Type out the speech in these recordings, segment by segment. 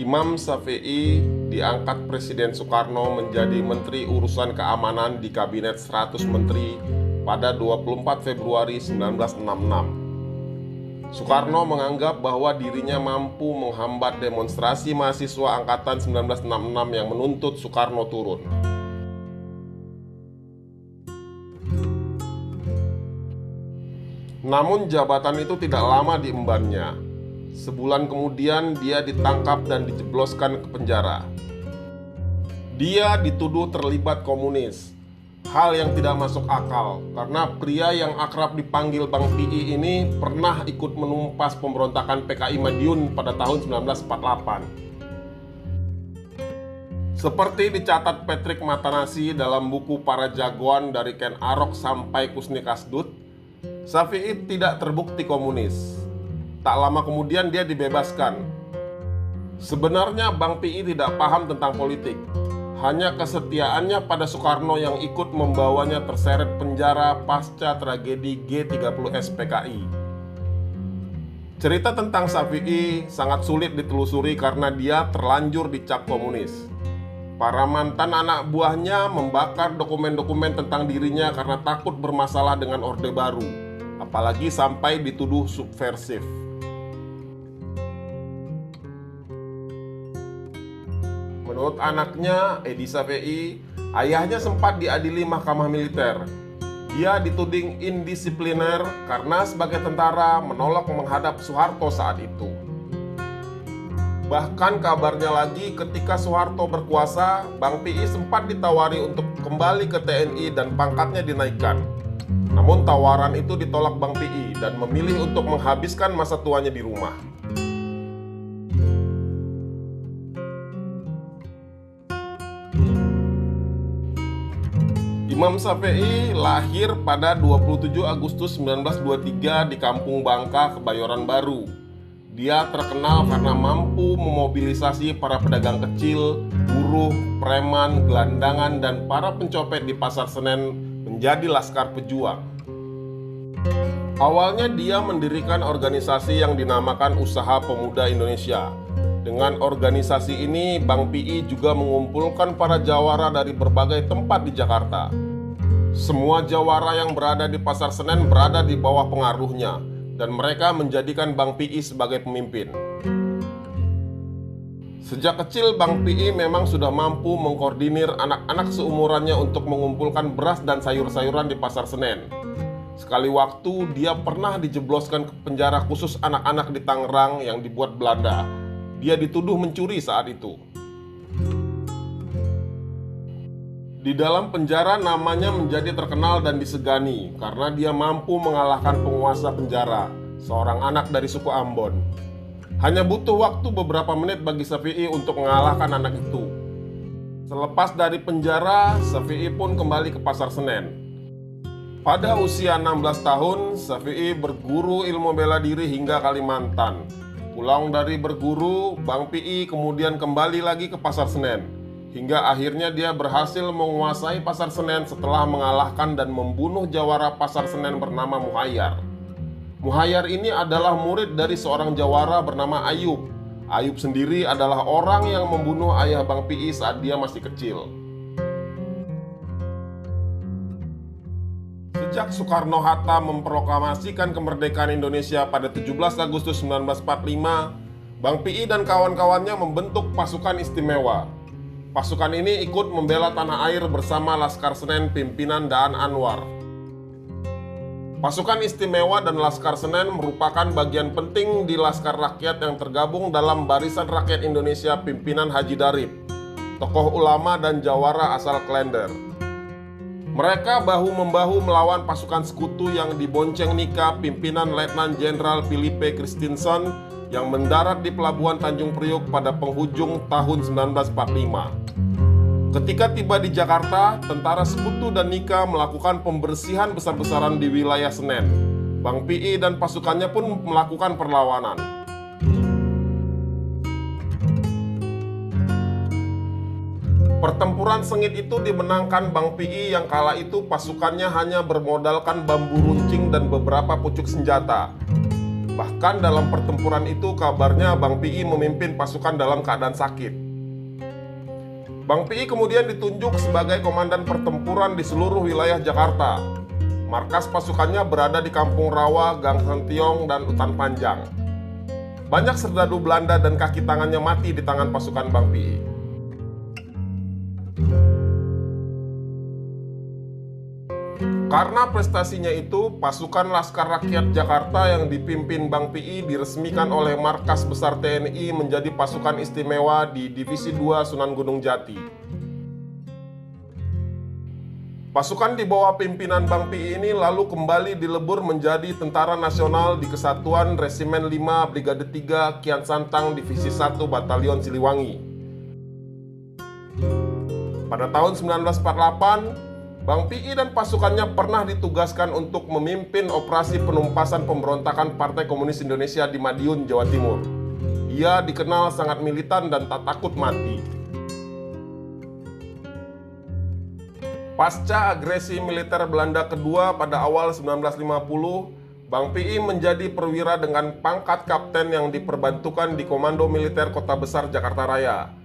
Imam Syafi'i diangkat Presiden Soekarno menjadi Menteri Urusan Keamanan di Kabinet 100 Menteri pada 24 Februari 1966. Soekarno menganggap bahwa dirinya mampu menghambat demonstrasi mahasiswa angkatan 1966 yang menuntut Soekarno turun. Namun jabatan itu tidak lama diembannya. Sebulan kemudian dia ditangkap dan dijebloskan ke penjara. Dia dituduh terlibat komunis, hal yang tidak masuk akal karena pria yang akrab dipanggil Bang Pi ini pernah ikut menumpas pemberontakan PKI Madiun pada tahun 1948. Seperti dicatat Patrick Matanasi dalam buku Para Jagoan dari Ken Arok sampai Kusni Kasdut, Syafi'i tidak terbukti komunis. Tak lama kemudian dia dibebaskan. Sebenarnya Bang Pi tidak paham tentang politik. Hanya kesetiaannya pada Soekarno yang ikut membawanya terseret penjara pasca tragedi G30S PKI. Cerita tentang Syafi'i sangat sulit ditelusuri karena dia terlanjur dicap komunis. Para mantan anak buahnya membakar dokumen-dokumen tentang dirinya karena takut bermasalah dengan Orde Baru, apalagi sampai dituduh subversif. Menurut anaknya, Edi Syafi'i, ayahnya sempat diadili mahkamah militer. Dia dituding indisipliner karena sebagai tentara menolak menghadap Soeharto saat itu. Bahkan kabarnya lagi ketika Soeharto berkuasa, Bang Pi sempat ditawari untuk kembali ke TNI dan pangkatnya dinaikkan. Namun tawaran itu ditolak Bang Pi dan memilih untuk menghabiskan masa tuanya di rumah. Imam Syafi'i lahir pada 27 Agustus 1923 di Kampung Bangka, Kebayoran Baru. Dia terkenal karena mampu memobilisasi para pedagang kecil, buruh, preman, gelandangan, dan para pencopet di Pasar Senen menjadi laskar pejuang. Awalnya dia mendirikan organisasi yang dinamakan Usaha Pemuda Indonesia. Dengan organisasi ini, Bang Pi juga mengumpulkan para jawara dari berbagai tempat di Jakarta. Semua jawara yang berada di Pasar Senen berada di bawah pengaruhnya, dan mereka menjadikan Bang Pi sebagai pemimpin. Sejak kecil Bang Pi memang sudah mampu mengkoordinir anak-anak seumurannya untuk mengumpulkan beras dan sayur-sayuran di Pasar Senen. Sekali waktu dia pernah dijebloskan ke penjara khusus anak-anak di Tangerang yang dibuat Belanda. Dia dituduh mencuri saat itu. Di dalam penjara namanya menjadi terkenal dan disegani karena dia mampu mengalahkan penguasa penjara, seorang anak dari suku Ambon. Hanya butuh waktu beberapa menit bagi Syafi'i untuk mengalahkan anak itu. Selepas dari penjara, Syafi'i pun kembali ke Pasar Senen. Pada usia 16 tahun, Syafi'i berguru ilmu bela diri hingga Kalimantan. Pulang dari berguru, Bang Pi kemudian kembali lagi ke Pasar Senen. Hingga akhirnya dia berhasil menguasai Pasar Senen setelah mengalahkan dan membunuh jawara Pasar Senen bernama Muhayyar. Muhayyar ini adalah murid dari seorang jawara bernama Ayub. Ayub sendiri adalah orang yang membunuh ayah Bang Pi saat dia masih kecil. Sejak Soekarno-Hatta memproklamasikan kemerdekaan Indonesia pada 17 Agustus 1945, Bang Pi dan kawan-kawannya membentuk pasukan istimewa. Pasukan ini ikut membela tanah air bersama Laskar Senen pimpinan Daan Anwar. Pasukan istimewa dan Laskar Senen merupakan bagian penting di Laskar Rakyat yang tergabung dalam Barisan Rakyat Indonesia pimpinan Haji Darip, tokoh ulama dan jawara asal Klender. Mereka bahu-membahu melawan pasukan sekutu yang dibonceng Nika pimpinan Letnan Jenderal Philippe Christensen yang mendarat di Pelabuhan Tanjung Priok pada penghujung tahun 1945. Ketika tiba di Jakarta, tentara sekutu dan Nika melakukan pembersihan besar-besaran di wilayah Senen. Bang Pi dan pasukannya pun melakukan perlawanan. Pertempuran sengit itu dimenangkan Bang Pi yang kala itu pasukannya hanya bermodalkan bambu runcing dan beberapa pucuk senjata. Bahkan dalam pertempuran itu kabarnya Bang Pi memimpin pasukan dalam keadaan sakit. Bang Pi kemudian ditunjuk sebagai komandan pertempuran di seluruh wilayah Jakarta. Markas pasukannya berada di Kampung Rawa, Gang Sentiong, dan Utan Panjang. Banyak serdadu Belanda dan kaki tangannya mati di tangan pasukan Bang Pi. Karena prestasinya itu, pasukan Laskar Rakyat Jakarta yang dipimpin Bang Pi diresmikan oleh Markas Besar TNI menjadi pasukan istimewa di Divisi 2 Sunan Gunung Jati. Pasukan di bawah pimpinan Bang Pi ini lalu kembali dilebur menjadi Tentara Nasional di Kesatuan Resimen 5 Brigade 3 Kian Santang Divisi 1 Batalion Siliwangi. Pada tahun 1948, Bang Pi dan pasukannya pernah ditugaskan untuk memimpin operasi penumpasan pemberontakan Partai Komunis Indonesia di Madiun, Jawa Timur. Ia dikenal sangat militan dan tak takut mati. Pasca agresi militer Belanda kedua pada awal 1950, Bang Pi menjadi perwira dengan pangkat kapten yang diperbantukan di Komando Militer Kota Besar Jakarta Raya.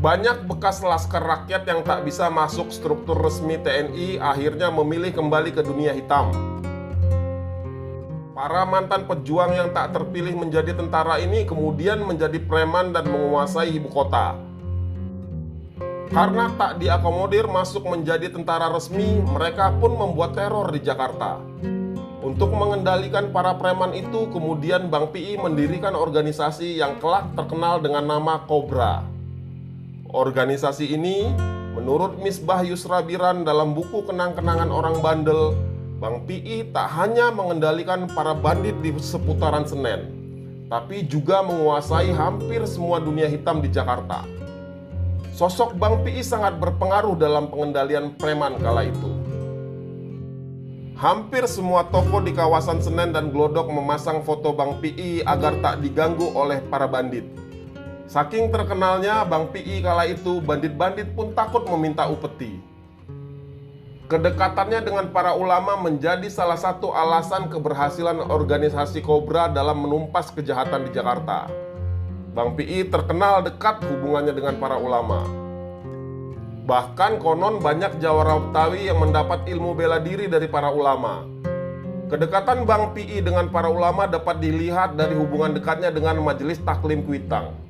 Banyak bekas laskar rakyat yang tak bisa masuk struktur resmi TNI akhirnya memilih kembali ke dunia hitam. Para mantan pejuang yang tak terpilih menjadi tentara ini kemudian menjadi preman dan menguasai ibu kota. Karena tak diakomodir masuk menjadi tentara resmi, mereka pun membuat teror di Jakarta. Untuk mengendalikan para preman itu, kemudian Bang Pi mendirikan organisasi yang kelak terkenal dengan nama Kobra. Organisasi ini, menurut Misbah Yusrabiran dalam buku Kenang-kenangan Orang Bandel, Bang Pi tak hanya mengendalikan para bandit di seputaran Senen, tapi juga menguasai hampir semua dunia hitam di Jakarta. Sosok Bang Pi sangat berpengaruh dalam pengendalian preman kala itu. Hampir semua toko di kawasan Senen dan Glodok memasang foto Bang Pi agar tak diganggu oleh para bandit. Saking terkenalnya Bang Pi kala itu, bandit-bandit pun takut meminta upeti. Kedekatannya dengan para ulama menjadi salah satu alasan keberhasilan organisasi Kobra dalam menumpas kejahatan di Jakarta. Bang Pi terkenal dekat hubungannya dengan para ulama. Bahkan konon banyak jawara Betawi yang mendapat ilmu bela diri dari para ulama. Kedekatan Bang Pi dengan para ulama dapat dilihat dari hubungan dekatnya dengan Majelis Taklim Kuitang.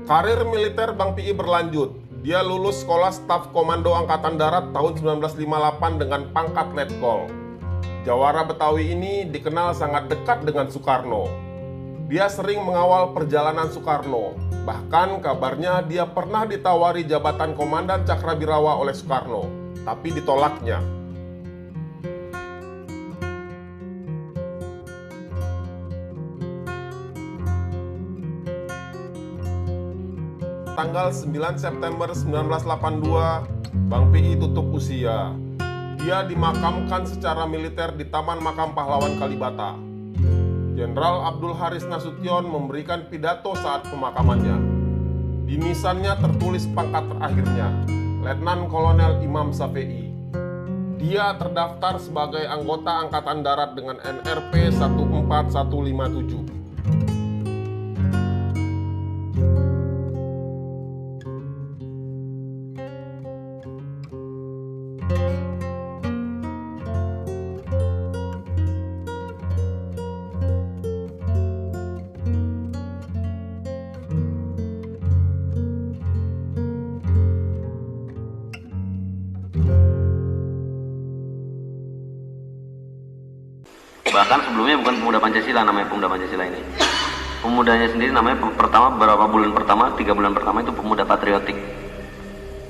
Karir militer Bang Pi berlanjut. Dia lulus sekolah staf komando Angkatan Darat tahun 1958 dengan pangkat letkol. Jawara Betawi ini dikenal sangat dekat dengan Soekarno. Dia sering mengawal perjalanan Soekarno. Bahkan kabarnya dia pernah ditawari jabatan Komandan Cakrabirawa oleh Soekarno, tapi ditolaknya. Tanggal 9 September 1982, Bang Pi tutup usia. Dia dimakamkan secara militer di Taman Makam Pahlawan Kalibata. Jenderal Abdul Haris Nasution memberikan pidato saat pemakamannya. Di nisannya tertulis pangkat terakhirnya, Letnan Kolonel Imam Safei. Dia terdaftar sebagai anggota Angkatan Darat dengan NRP 14157. Bahkan sebelumnya bukan pemuda Pancasila, namanya pemuda Pancasila ini. Pemudanya sendiri namanya pertama, beberapa bulan pertama, 3 bulan pertama itu pemuda patriotik.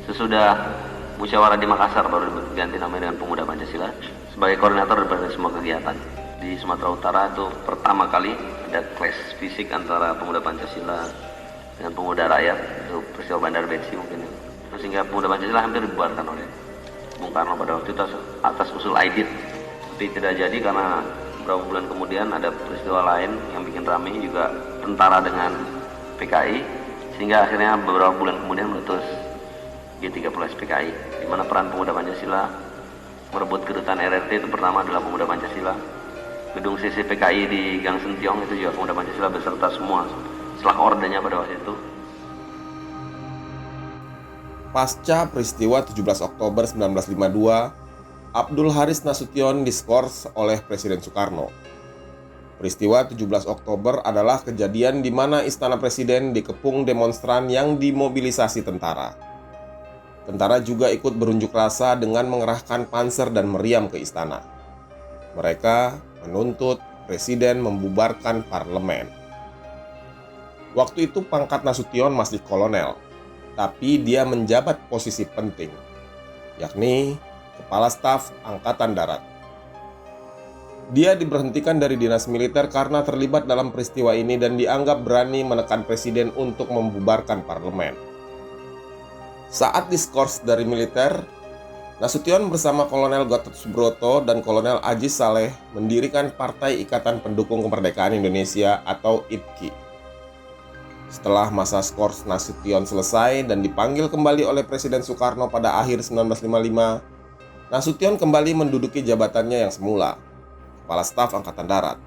Sesudah musyawarah di Makassar baru diganti namanya dengan pemuda Pancasila sebagai koordinator daripada semua kegiatan. Di Sumatera Utara itu pertama kali ada clash fisik antara pemuda Pancasila dengan pemuda rakyat, itu peristiwa Bandar Betsi mungkin. Sehingga pemuda Pancasila hampir dibubarkan oleh Bung Karno pada waktu itu atas usul Aidit. Tapi tidak jadi karena beberapa bulan kemudian ada peristiwa lain yang bikin rame juga, tentara dengan PKI, sehingga akhirnya beberapa bulan kemudian meletus G30 PKI, di mana peran pemuda Pancasila merebut kedutaan RRT itu pertama adalah pemuda Pancasila, gedung CCPKI di Gang Sentiong itu juga pemuda Pancasila beserta semua setelah ordenya pada waktu itu. Pasca peristiwa 17 Oktober 1952, Abdul Haris Nasution diskors oleh Presiden Soekarno. Peristiwa 17 Oktober adalah kejadian di mana Istana Presiden dikepung demonstran yang dimobilisasi tentara. Tentara juga ikut berunjuk rasa dengan mengerahkan panser dan meriam ke istana. Mereka menuntut Presiden membubarkan parlemen. Waktu itu pangkat Nasution masih kolonel, tapi dia menjabat posisi penting, yakni Kepala Staf Angkatan Darat. Dia diberhentikan dari dinas militer karena terlibat dalam peristiwa ini dan dianggap berani menekan presiden untuk membubarkan parlemen. Saat diskors dari militer, Nasution bersama Kolonel Gatot Subroto dan Kolonel Aji Saleh mendirikan Partai Ikatan Pendukung Kemerdekaan Indonesia atau IPKI. Setelah masa skors Nasution selesai dan dipanggil kembali oleh Presiden Soekarno pada akhir 1955, Nasution kembali menduduki jabatannya yang semula, Kepala Staf Angkatan Darat.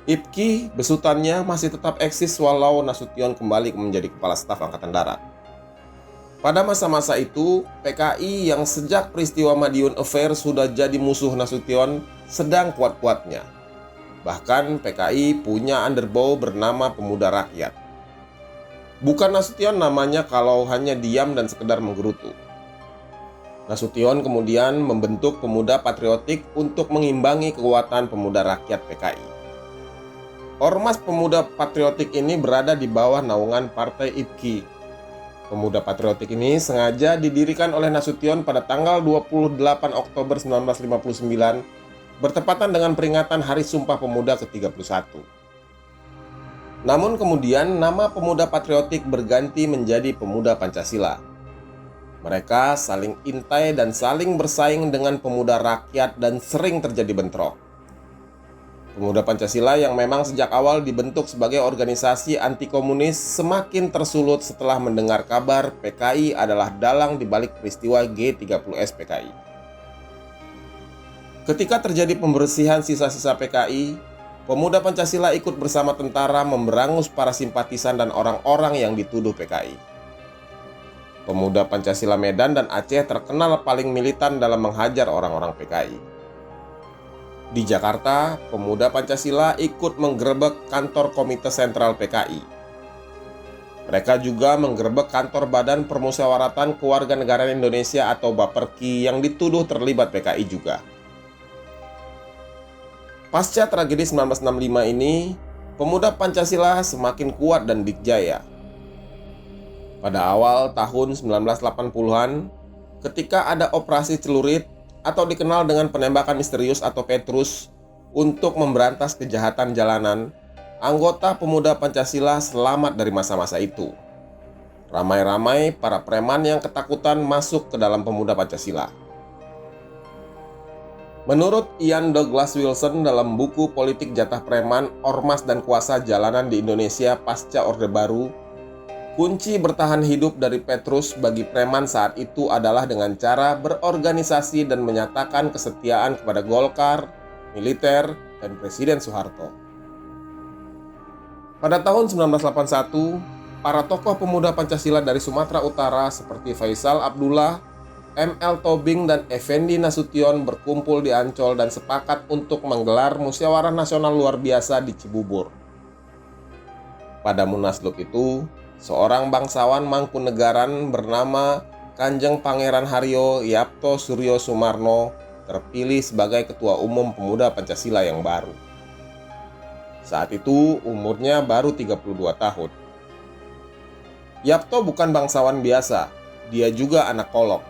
IPKI besutannya masih tetap eksis walau Nasution kembali menjadi Kepala Staf Angkatan Darat. Pada masa-masa itu, PKI yang sejak peristiwa Madiun Affair sudah jadi musuh Nasution sedang kuat-kuatnya. Bahkan PKI punya underbow bernama Pemuda Rakyat. Bukan Nasution namanya kalau hanya diam dan sekedar menggerutu. Nasution kemudian membentuk Pemuda Patriotik untuk mengimbangi kekuatan Pemuda Rakyat PKI. Ormas Pemuda Patriotik ini berada di bawah naungan Partai IPKI. Pemuda Patriotik ini sengaja didirikan oleh Nasution pada tanggal 28 Oktober 1959, bertepatan dengan peringatan Hari Sumpah Pemuda ke-31. Namun kemudian nama Pemuda Patriotik berganti menjadi Pemuda Pancasila. Mereka saling intai dan saling bersaing dengan Pemuda Rakyat dan sering terjadi bentrok. Pemuda Pancasila yang memang sejak awal dibentuk sebagai organisasi anti komunis semakin tersulut setelah mendengar kabar PKI adalah dalang di balik peristiwa G30S PKI. Ketika terjadi pembersihan sisa-sisa PKI, Pemuda Pancasila ikut bersama tentara memberangus para simpatisan dan orang-orang yang dituduh PKI. Pemuda Pancasila Medan dan Aceh terkenal paling militan dalam menghajar orang-orang PKI. Di Jakarta, Pemuda Pancasila ikut menggerebek kantor Komite Sentral PKI. Mereka juga menggerebek kantor Badan Permusyawaratan Kewarganegaraan Indonesia atau Baperki yang dituduh terlibat PKI juga. Pasca tragedi 1965 ini, Pemuda Pancasila semakin kuat dan dikjaya. Pada awal tahun 1980-an, ketika ada operasi celurit atau dikenal dengan penembakan misterius atau Petrus untuk memberantas kejahatan jalanan, anggota Pemuda Pancasila selamat dari masa-masa itu. Ramai-ramai para preman yang ketakutan masuk ke dalam Pemuda Pancasila. Menurut Ian Douglas Wilson dalam buku Politik Jatah Preman, Ormas dan Kuasa Jalanan di Indonesia Pasca Orde Baru, kunci bertahan hidup dari Petrus bagi preman saat itu adalah dengan cara berorganisasi dan menyatakan kesetiaan kepada Golkar, militer, dan Presiden Soeharto. Pada tahun 1981, para tokoh pemuda Pancasila dari Sumatera Utara seperti Faisal Abdullah, M.L. Tobing, dan Effendi Nasution berkumpul di Ancol dan sepakat untuk menggelar musyawarah nasional luar biasa di Cibubur. Pada Munaslup itu, seorang bangsawan Mangkunegaran bernama Kanjeng Pangeran Haryo Yapto Suryo Sumarno terpilih sebagai Ketua Umum Pemuda Pancasila yang baru. Saat itu umurnya baru 32 tahun. Yapto bukan bangsawan biasa, dia juga anak kolok.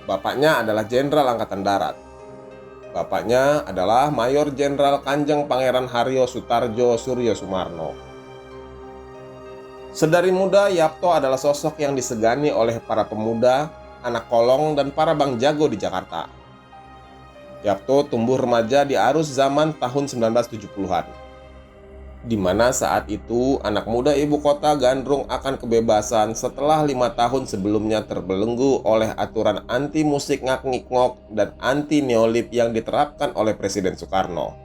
Bapaknya adalah Jenderal Angkatan Darat. Bapaknya adalah Mayor Jenderal Kanjeng Pangeran Haryo Sutarjo Suryo Sumarno. Sedari muda, Yapto adalah sosok yang disegani oleh para pemuda, anak kolong, dan para bang jago di Jakarta. Yapto tumbuh remaja di arus zaman tahun 1970-an. di mana saat itu anak muda ibu kota gandrung akan kebebasan setelah 5 tahun sebelumnya terbelenggu oleh aturan anti musik ngak-ngik-ngok dan anti neolib yang diterapkan oleh Presiden Soekarno.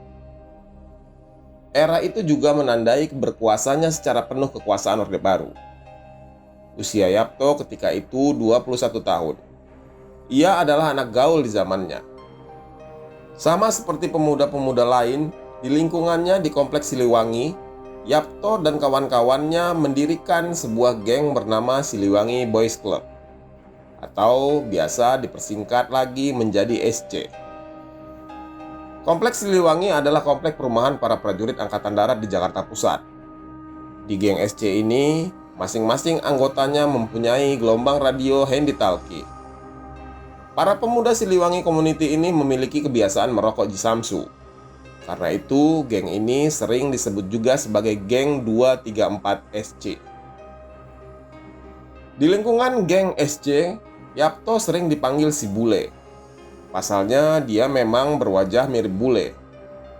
Era itu juga menandai berkuasanya secara penuh kekuasaan Orde Baru. Usia Yapto ketika itu 21 tahun. Ia adalah anak gaul di zamannya. Sama seperti pemuda-pemuda lain, di lingkungannya di Kompleks Siliwangi, Yapto dan kawan-kawannya mendirikan sebuah geng bernama Siliwangi Boys Club, atau biasa dipersingkat lagi menjadi SC. Kompleks Siliwangi adalah kompleks perumahan para prajurit Angkatan Darat di Jakarta Pusat. Di geng SC ini, masing-masing anggotanya mempunyai gelombang radio handy-talkie. Para pemuda Siliwangi Community ini memiliki kebiasaan merokok jisamsu. Karena itu, geng ini sering disebut juga sebagai geng 234 SC. Di lingkungan geng SC, Yapto sering dipanggil si bule. Pasalnya, dia memang berwajah mirip bule.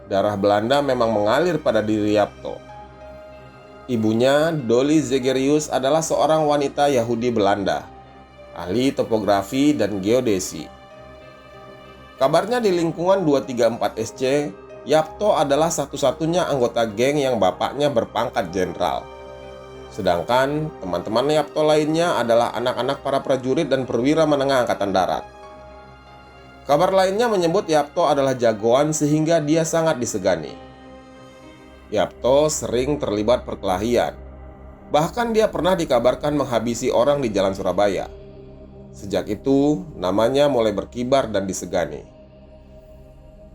Darah Belanda memang mengalir pada diri Yapto. Ibunya, Dolly Zegerius, adalah seorang wanita Yahudi Belanda, ahli topografi dan geodesi. Kabarnya di lingkungan 234 SC, Yapto adalah satu-satunya anggota geng yang bapaknya berpangkat jenderal. Sedangkan teman-teman Yapto lainnya adalah anak-anak para prajurit dan perwira menengah Angkatan Darat. Kabar lainnya menyebut Yapto adalah jagoan sehingga dia sangat disegani. Yapto sering terlibat perkelahian. Bahkan dia pernah dikabarkan menghabisi orang di Jalan Surabaya. Sejak itu, namanya mulai berkibar dan disegani.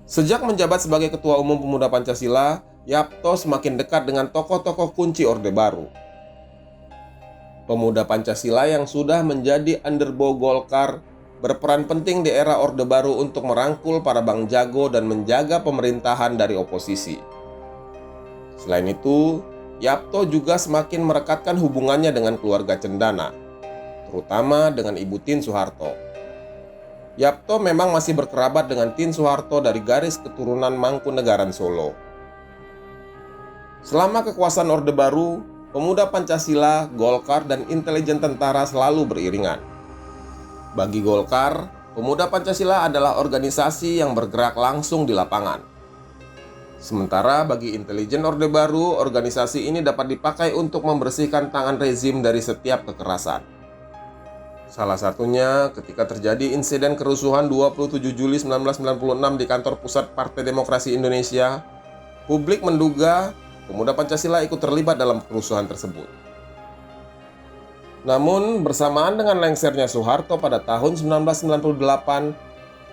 Sejak menjabat sebagai Ketua Umum Pemuda Pancasila, Yapto semakin dekat dengan tokoh-tokoh kunci Orde Baru. Pemuda Pancasila yang sudah menjadi underbow Golkar berperan penting di era Orde Baru untuk merangkul para bang jago dan menjaga pemerintahan dari oposisi. Selain itu, Yapto juga semakin merekatkan hubungannya dengan keluarga Cendana, terutama dengan Ibu Tien Soeharto. Yapto memang masih berkerabat dengan Tien Soeharto dari garis keturunan Mangkunegaran Solo. Selama kekuasaan Orde Baru, Pemuda Pancasila, Golkar, dan intelijen tentara selalu beriringan. Bagi Golkar, Pemuda Pancasila adalah organisasi yang bergerak langsung di lapangan. Sementara bagi intelijen Orde Baru, organisasi ini dapat dipakai untuk membersihkan tangan rezim dari setiap kekerasan. Salah satunya ketika terjadi insiden kerusuhan 27 Juli 1996 di kantor pusat Partai Demokrasi Indonesia, publik menduga Pemuda Pancasila ikut terlibat dalam kerusuhan tersebut. Namun, bersamaan dengan lengsernya Soeharto pada tahun 1998,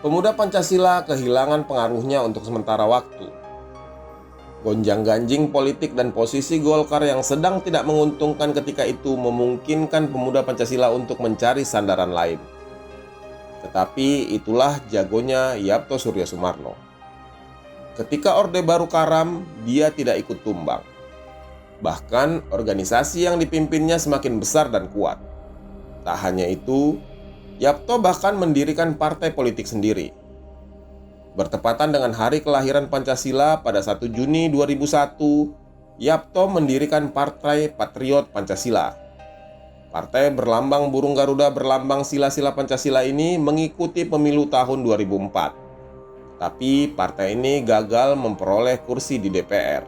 Pemuda Pancasila kehilangan pengaruhnya untuk sementara waktu. Gonjang-ganjing politik dan posisi Golkar yang sedang tidak menguntungkan ketika itu memungkinkan Pemuda Pancasila untuk mencari sandaran lain. Tetapi itulah jagonya Yapto Surya Sumarno. Ketika Orde Baru karam, dia tidak ikut tumbang. Bahkan organisasi yang dipimpinnya semakin besar dan kuat. Tak hanya itu, Yapto bahkan mendirikan partai politik sendiri. Bertepatan dengan hari kelahiran Pancasila pada 1 Juni 2001, Yapto mendirikan Partai Patriot Pancasila. Partai berlambang burung Garuda berlambang sila-sila Pancasila ini mengikuti pemilu tahun 2004. Tapi partai ini gagal memperoleh kursi di DPR.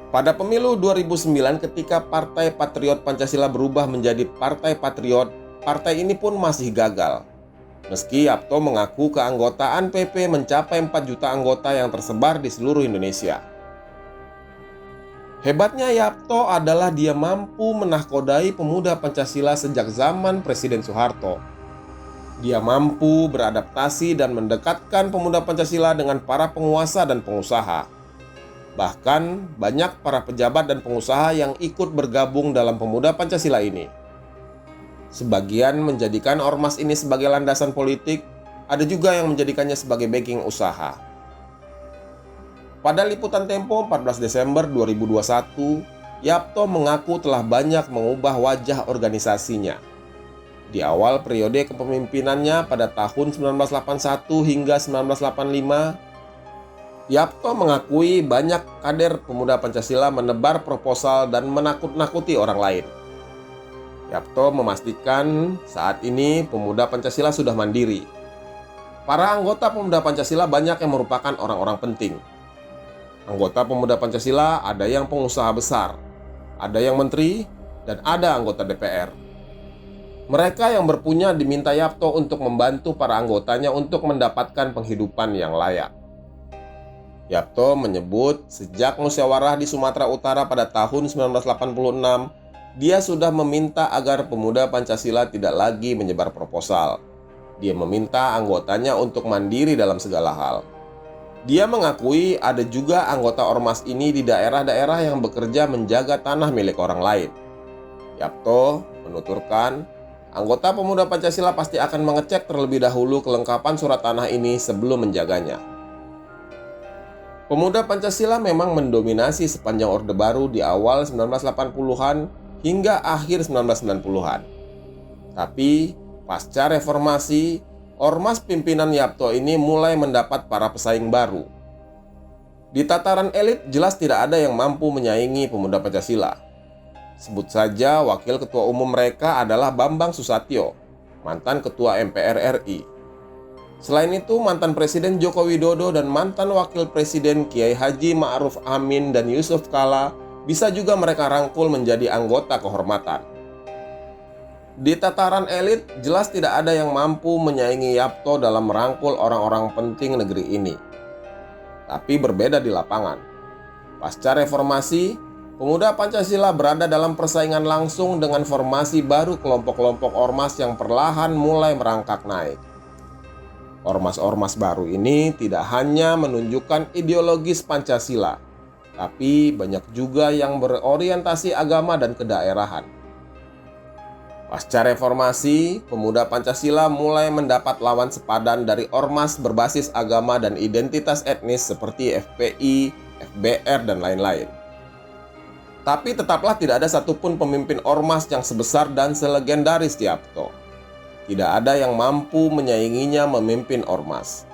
Pada pemilu 2009 ketika Partai Patriot Pancasila berubah menjadi Partai Patriot, partai ini pun masih gagal. Meski Yapto mengaku keanggotaan PP mencapai 4 juta anggota yang tersebar di seluruh Indonesia. Hebatnya Yapto adalah dia mampu menahkodai Pemuda Pancasila sejak zaman Presiden Soeharto. Dia mampu beradaptasi dan mendekatkan Pemuda Pancasila dengan para penguasa dan pengusaha. Bahkan banyak para pejabat dan pengusaha yang ikut bergabung dalam Pemuda Pancasila ini. Sebagian menjadikan ormas ini sebagai landasan politik, ada juga yang menjadikannya sebagai backing usaha. Pada liputan Tempo 14 Desember 2021, Yapto mengaku telah banyak mengubah wajah organisasinya. Di awal periode kepemimpinannya pada tahun 1981 hingga 1985, Yapto mengakui banyak kader pemuda Pancasila menebar proposal dan menakut-nakuti orang lain. Yapto memastikan saat ini pemuda Pancasila sudah mandiri. Para anggota pemuda Pancasila banyak yang merupakan orang-orang penting. Anggota pemuda Pancasila ada yang pengusaha besar, ada yang menteri, dan ada anggota DPR. Mereka yang berpunya diminta Yapto untuk membantu para anggotanya untuk mendapatkan penghidupan yang layak. Yapto menyebut sejak musyawarah di Sumatera Utara pada tahun 1986, dia sudah meminta agar pemuda Pancasila tidak lagi menyebar proposal. Dia meminta anggotanya untuk mandiri dalam segala hal. Dia mengakui ada juga anggota ormas ini di daerah-daerah yang bekerja menjaga tanah milik orang lain. Yapto menuturkan, anggota pemuda Pancasila pasti akan mengecek terlebih dahulu kelengkapan surat tanah ini sebelum menjaganya. Pemuda Pancasila memang mendominasi sepanjang Orde Baru di awal 1980-an hingga akhir 1990-an. Tapi, pasca reformasi, ormas pimpinan Yapto ini mulai mendapat para pesaing baru. Di tataran elit jelas tidak ada yang mampu menyaingi pemuda Pancasila. Sebut saja wakil ketua umum mereka adalah Bambang Susatyo, mantan ketua MPR RI. Selain itu, mantan Presiden Joko Widodo dan mantan Wakil Presiden Kiai Haji Ma'ruf Amin dan Yusuf Kala bisa juga mereka rangkul menjadi anggota kehormatan. Di tataran elit, jelas tidak ada yang mampu menyaingi Yapto dalam merangkul orang-orang penting negeri ini. Tapi berbeda di lapangan. Pasca reformasi, pemuda Pancasila berada dalam persaingan langsung dengan formasi baru kelompok-kelompok ormas yang perlahan mulai merangkak naik. Ormas-ormas baru ini tidak hanya menunjukkan ideologis Pancasila, tapi banyak juga yang berorientasi agama dan kedaerahan. Pasca reformasi, pemuda Pancasila mulai mendapat lawan sepadan dari ormas berbasis agama dan identitas etnis seperti FPI, FBR, dan lain-lain. Tapi tetaplah tidak ada satupun pemimpin ormas yang sebesar dan selegendaris Yapto. Tidak ada yang mampu menyainginya memimpin ormas.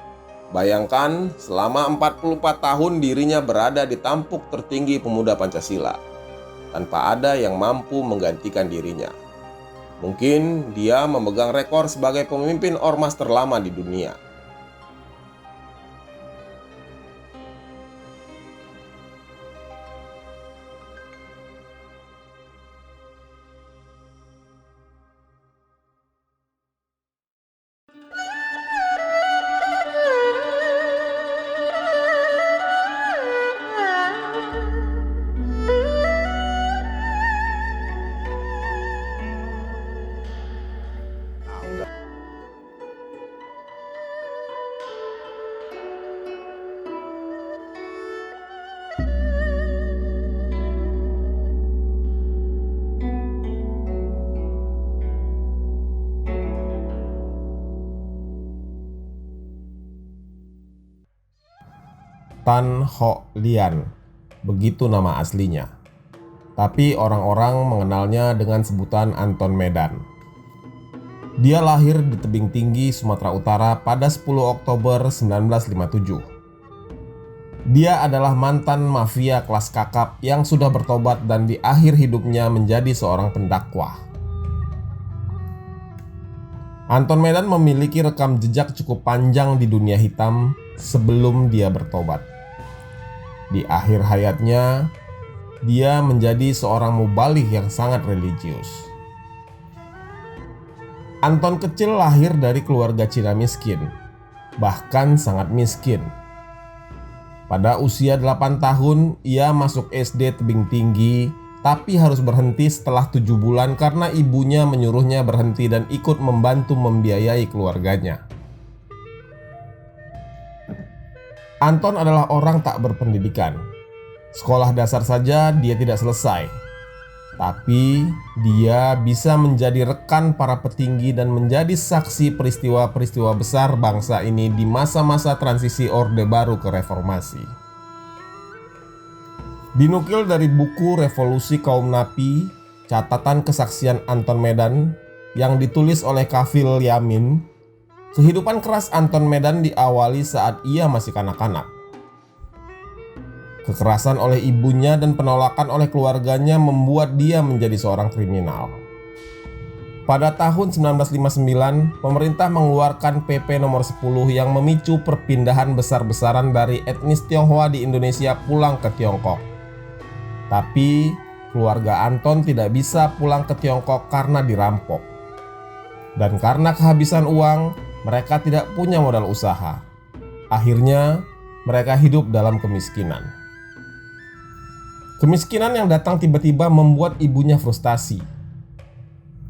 Bayangkan, selama 44 tahun dirinya berada di tampuk tertinggi pemuda Pancasila, tanpa ada yang mampu menggantikan dirinya. Mungkin dia memegang rekor sebagai pemimpin ormas terlama di dunia. Tan Ho Lian, begitu nama aslinya. Tapi orang-orang mengenalnya dengan sebutan Anton Medan. Dia lahir di tebing tinggi Sumatera Utara pada 10 Oktober 1957. Dia adalah mantan mafia kelas kakap yang sudah bertobat dan di akhir hidupnya menjadi seorang pendakwah. Anton Medan memiliki rekam jejak cukup panjang di dunia hitam sebelum dia bertobat. Di akhir hayatnya, dia menjadi seorang mubaligh yang sangat religius. Anton kecil lahir dari keluarga Cina miskin, bahkan sangat miskin. Pada usia 8 tahun, ia masuk SD tebing tinggi, tapi harus berhenti setelah 7 bulan karena ibunya menyuruhnya berhenti dan ikut membantu membiayai keluarganya. Anton adalah orang tak berpendidikan. Sekolah dasar saja dia tidak selesai. Tapi dia bisa menjadi rekan para petinggi dan menjadi saksi peristiwa-peristiwa besar bangsa ini di masa-masa transisi Orde Baru ke Reformasi. Dinukil dari buku Revolusi Kaum Napi, catatan kesaksian Anton Medan yang ditulis oleh Kafil Yamin, kehidupan keras Anton Medan diawali saat ia masih kanak-kanak. Kekerasan oleh ibunya dan penolakan oleh keluarganya membuat dia menjadi seorang kriminal. Pada tahun 1959, pemerintah mengeluarkan PP nomor 10 yang memicu perpindahan besar-besaran dari etnis Tionghoa di Indonesia pulang ke Tiongkok. Tapi, keluarga Anton tidak bisa pulang ke Tiongkok karena dirampok. Dan karena kehabisan uang, mereka tidak punya modal usaha. Akhirnya, mereka hidup dalam kemiskinan. Kemiskinan yang datang tiba-tiba membuat ibunya frustasi.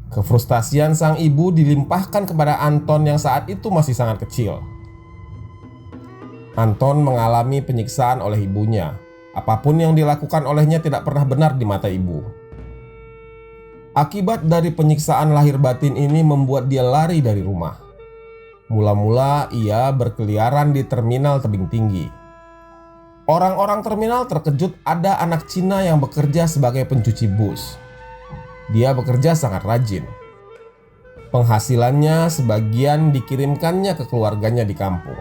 Kefrustasian sang ibu dilimpahkan kepada Anton yang saat itu masih sangat kecil. Anton mengalami penyiksaan oleh ibunya. Apapun yang dilakukan olehnya tidak pernah benar di mata ibu. Akibat dari penyiksaan lahir batin ini membuat dia lari dari rumah. Mula-mula ia berkeliaran di terminal tebing tinggi. Orang-orang terminal terkejut ada anak Cina yang bekerja sebagai pencuci bus. Dia bekerja sangat rajin. Penghasilannya sebagian dikirimkannya ke keluarganya di kampung.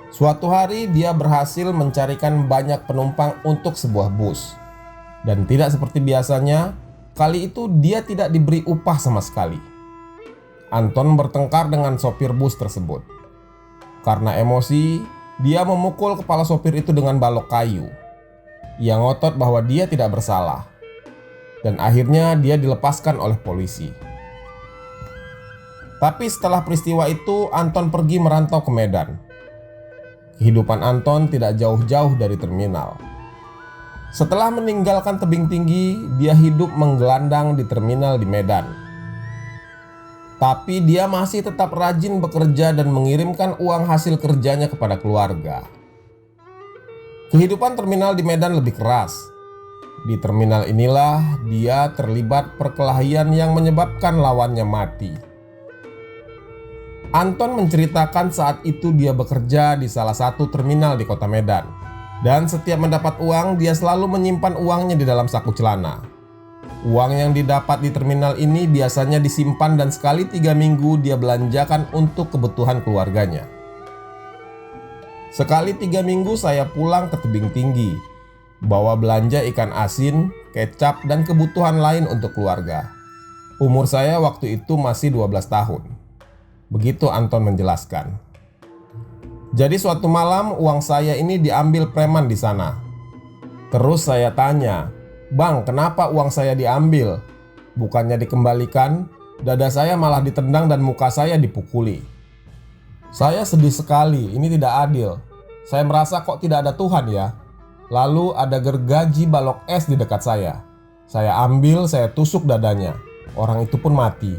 Suatu hari dia berhasil mencarikan banyak penumpang untuk sebuah bus. Dan tidak seperti biasanya, kali itu dia tidak diberi upah sama sekali. Anton bertengkar dengan sopir bus tersebut. Karena emosi, dia memukul kepala sopir itu dengan balok kayu. Ia ngotot bahwa dia tidak bersalah. Dan akhirnya dia dilepaskan oleh polisi. Tapi setelah peristiwa itu, Anton pergi merantau ke Medan. Kehidupan Anton tidak jauh-jauh dari terminal. Setelah meninggalkan tebing tinggi, dia hidup menggelandang di terminal di Medan. Tapi dia masih tetap rajin bekerja dan mengirimkan uang hasil kerjanya kepada keluarga. Kehidupan terminal di Medan lebih keras. Di terminal inilah dia terlibat perkelahian yang menyebabkan lawannya mati. Anton menceritakan saat itu dia bekerja di salah satu terminal di kota Medan. Dan setiap mendapat uang, dia selalu menyimpan uangnya di dalam saku celana. Uang yang didapat di terminal ini biasanya disimpan dan sekali 3 minggu dia belanjakan untuk kebutuhan keluarganya. Sekali 3 minggu saya pulang ke tebing tinggi, bawa belanja ikan asin, kecap, dan kebutuhan lain untuk keluarga. Umur saya waktu itu masih 12 tahun. Begitu Anton menjelaskan. Jadi suatu malam uang saya ini diambil preman di sana. Terus saya tanya, "Bang, kenapa uang saya diambil? Bukannya dikembalikan, dada saya malah ditendang dan muka saya dipukuli." Saya sedih sekali, ini tidak adil. Saya merasa kok tidak ada Tuhan ya. Lalu ada gergaji balok es di dekat saya. Saya ambil, saya tusuk dadanya. Orang itu pun mati.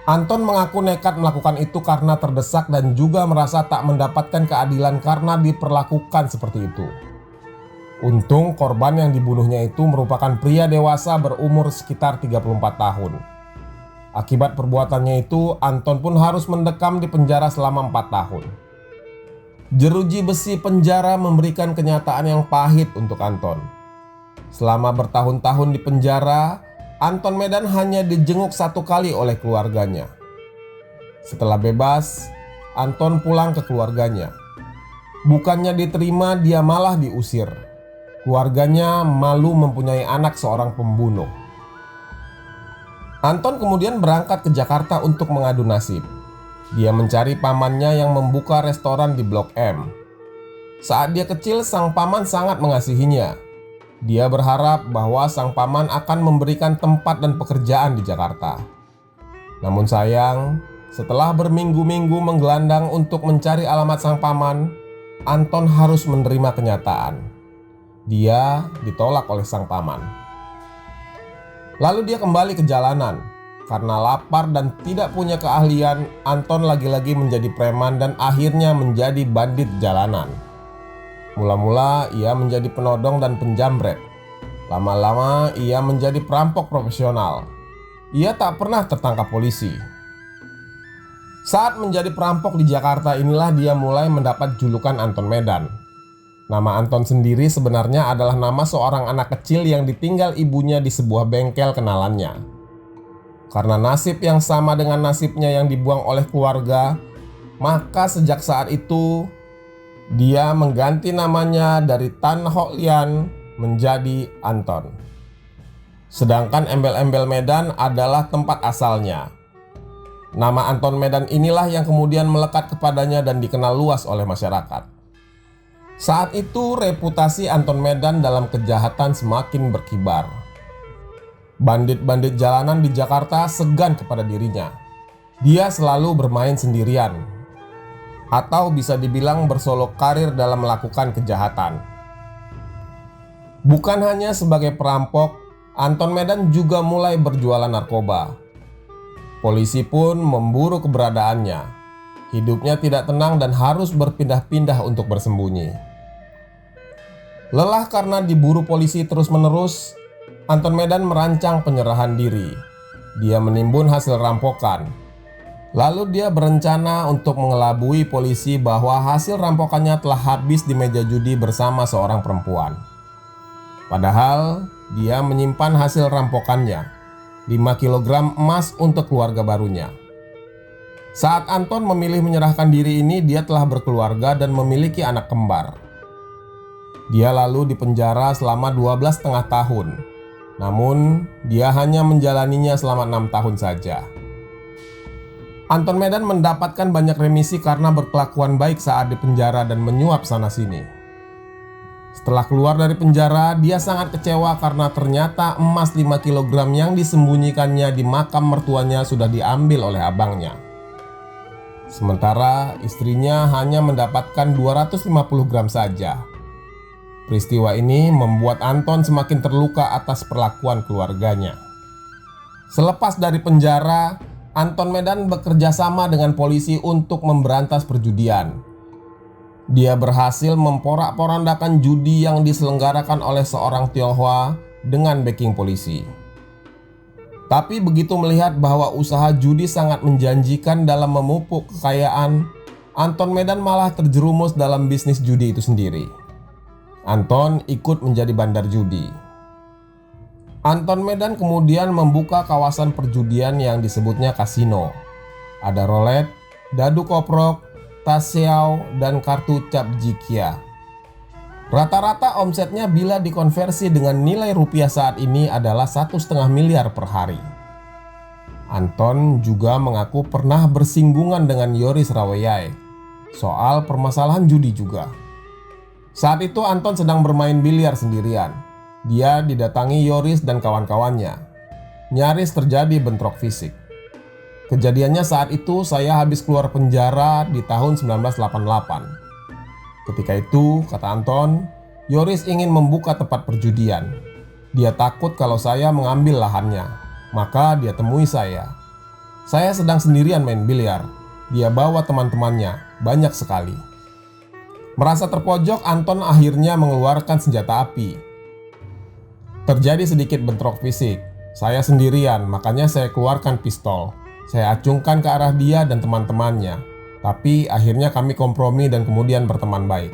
Anton mengaku nekat melakukan itu karena terdesak dan juga merasa tak mendapatkan keadilan karena diperlakukan seperti itu. Untung korban yang dibunuhnya itu merupakan pria dewasa berumur sekitar 34 tahun. Akibat perbuatannya itu, Anton pun harus mendekam di penjara selama 4 tahun. Jeruji besi penjara memberikan kenyataan yang pahit untuk Anton. Selama bertahun-tahun di penjara, Anton Medan hanya dijenguk 1 kali oleh keluarganya. Setelah bebas, Anton pulang ke keluarganya. Bukannya diterima, dia malah diusir. Keluarganya malu mempunyai anak seorang pembunuh. Anton kemudian berangkat ke Jakarta untuk mengadu nasib. Dia mencari pamannya yang membuka restoran di Blok M. Saat dia kecil, sang paman sangat mengasihinya. Dia berharap bahwa sang paman akan memberikan tempat dan pekerjaan di Jakarta. Namun sayang, setelah berminggu-minggu menggelandang untuk mencari alamat sang paman, Anton harus menerima kenyataan. Dia ditolak oleh sang paman. Lalu dia kembali ke jalanan. Karena lapar dan tidak punya keahlian, Anton lagi-lagi menjadi preman dan akhirnya menjadi bandit jalanan. Mula-mula ia menjadi penodong dan penjamret. Lama-lama ia menjadi perampok profesional. Ia tak pernah tertangkap polisi. Saat menjadi perampok di Jakarta inilah dia mulai mendapat julukan Anton Medan. Nama Anton sendiri sebenarnya adalah nama seorang anak kecil yang ditinggal ibunya di sebuah bengkel kenalannya. Karena nasib yang sama dengan nasibnya yang dibuang oleh keluarga, maka sejak saat itu Dia mengganti namanya dari Tan Ho Lian menjadi Anton. Sedangkan embel-embel Medan adalah tempat asalnya. Nama Anton Medan inilah yang kemudian melekat kepadanya dan dikenal luas oleh masyarakat. Saat itu reputasi Anton Medan dalam kejahatan semakin berkibar. Bandit-bandit jalanan di Jakarta segan kepada dirinya. Dia selalu bermain sendirian, atau bisa dibilang bersolok karir dalam melakukan kejahatan. Bukan hanya sebagai perampok, Anton Medan juga mulai berjualan narkoba. Polisi pun memburu keberadaannya. Hidupnya tidak tenang dan harus berpindah-pindah untuk bersembunyi. Lelah karena diburu polisi terus-menerus, Anton Medan merancang penyerahan diri. Dia menimbun hasil rampokan. Lalu dia berencana untuk mengelabui polisi bahwa hasil rampokannya telah habis di meja judi bersama seorang perempuan. Padahal dia menyimpan hasil rampokannya, 5 kg emas untuk keluarga barunya. Saat Anton memilih menyerahkan diri ini, dia telah berkeluarga dan memiliki anak kembar. Dia lalu dipenjara selama 12,5 tahun. Namun, dia hanya menjalaninya selama 6 tahun saja. Anton Medan mendapatkan banyak remisi karena berkelakuan baik saat di penjara dan menyuap sana-sini. Setelah keluar dari penjara, dia sangat kecewa karena ternyata emas 5 kg yang disembunyikannya di makam mertuanya sudah diambil oleh abangnya. Sementara istrinya hanya mendapatkan 250 gram saja. Peristiwa ini membuat Anton semakin terluka atas perlakuan keluarganya. Selepas dari penjara, Anton Medan bekerja sama dengan polisi untuk memberantas perjudian. Dia berhasil memporak-porandakan judi yang diselenggarakan oleh seorang Tionghoa dengan backing polisi. Tapi begitu melihat bahwa usaha judi sangat menjanjikan dalam memupuk kekayaan, Anton Medan malah terjerumus dalam bisnis judi itu sendiri. Anton ikut menjadi bandar judi. Anton Medan kemudian membuka kawasan perjudian yang disebutnya kasino. Ada roulette, dadu koprok, tas xiao, dan kartu cap jikia. Rata-rata omsetnya bila dikonversi dengan nilai rupiah saat ini adalah 1,5 miliar per hari. Anton juga mengaku pernah bersinggungan dengan Yoris Raweyai soal permasalahan judi juga. Saat itu Anton sedang bermain biliar sendirian. Dia didatangi Yoris dan kawan-kawannya. Nyaris terjadi bentrok fisik. Kejadiannya saat itu saya habis keluar penjara di tahun 1988. Ketika itu, kata Anton, Yoris ingin membuka tempat perjudian. Dia takut kalau saya mengambil lahannya, maka dia temui saya. Saya sedang sendirian main biliar. Dia bawa teman-temannya, banyak sekali. Merasa terpojok, Anton akhirnya mengeluarkan senjata api. Terjadi sedikit bentrok fisik. Saya sendirian, makanya saya keluarkan pistol. Saya acungkan ke arah dia dan teman-temannya. Tapi akhirnya kami kompromi dan kemudian berteman baik.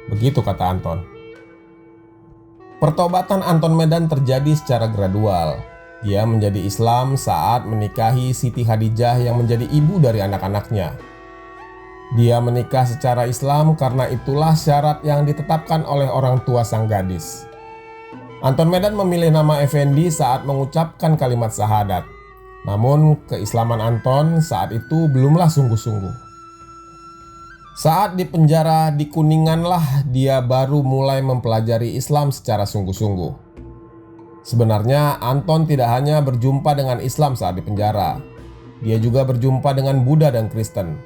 Begitu kata Anton. Pertobatan Anton Medan terjadi secara gradual. Dia menjadi Islam saat menikahi Siti Khadijah yang menjadi ibu dari anak-anaknya. Dia menikah secara Islam karena itulah syarat yang ditetapkan oleh orang tua sang gadis. Anton Medan memilih nama Effendi saat mengucapkan kalimat syahadat. Namun keislaman Anton saat itu belumlah sungguh-sungguh. Saat di penjara di Kuninganlah dia baru mulai mempelajari Islam secara sungguh-sungguh. Sebenarnya Anton tidak hanya berjumpa dengan Islam saat di penjara. Dia juga berjumpa dengan Buddha dan Kristen.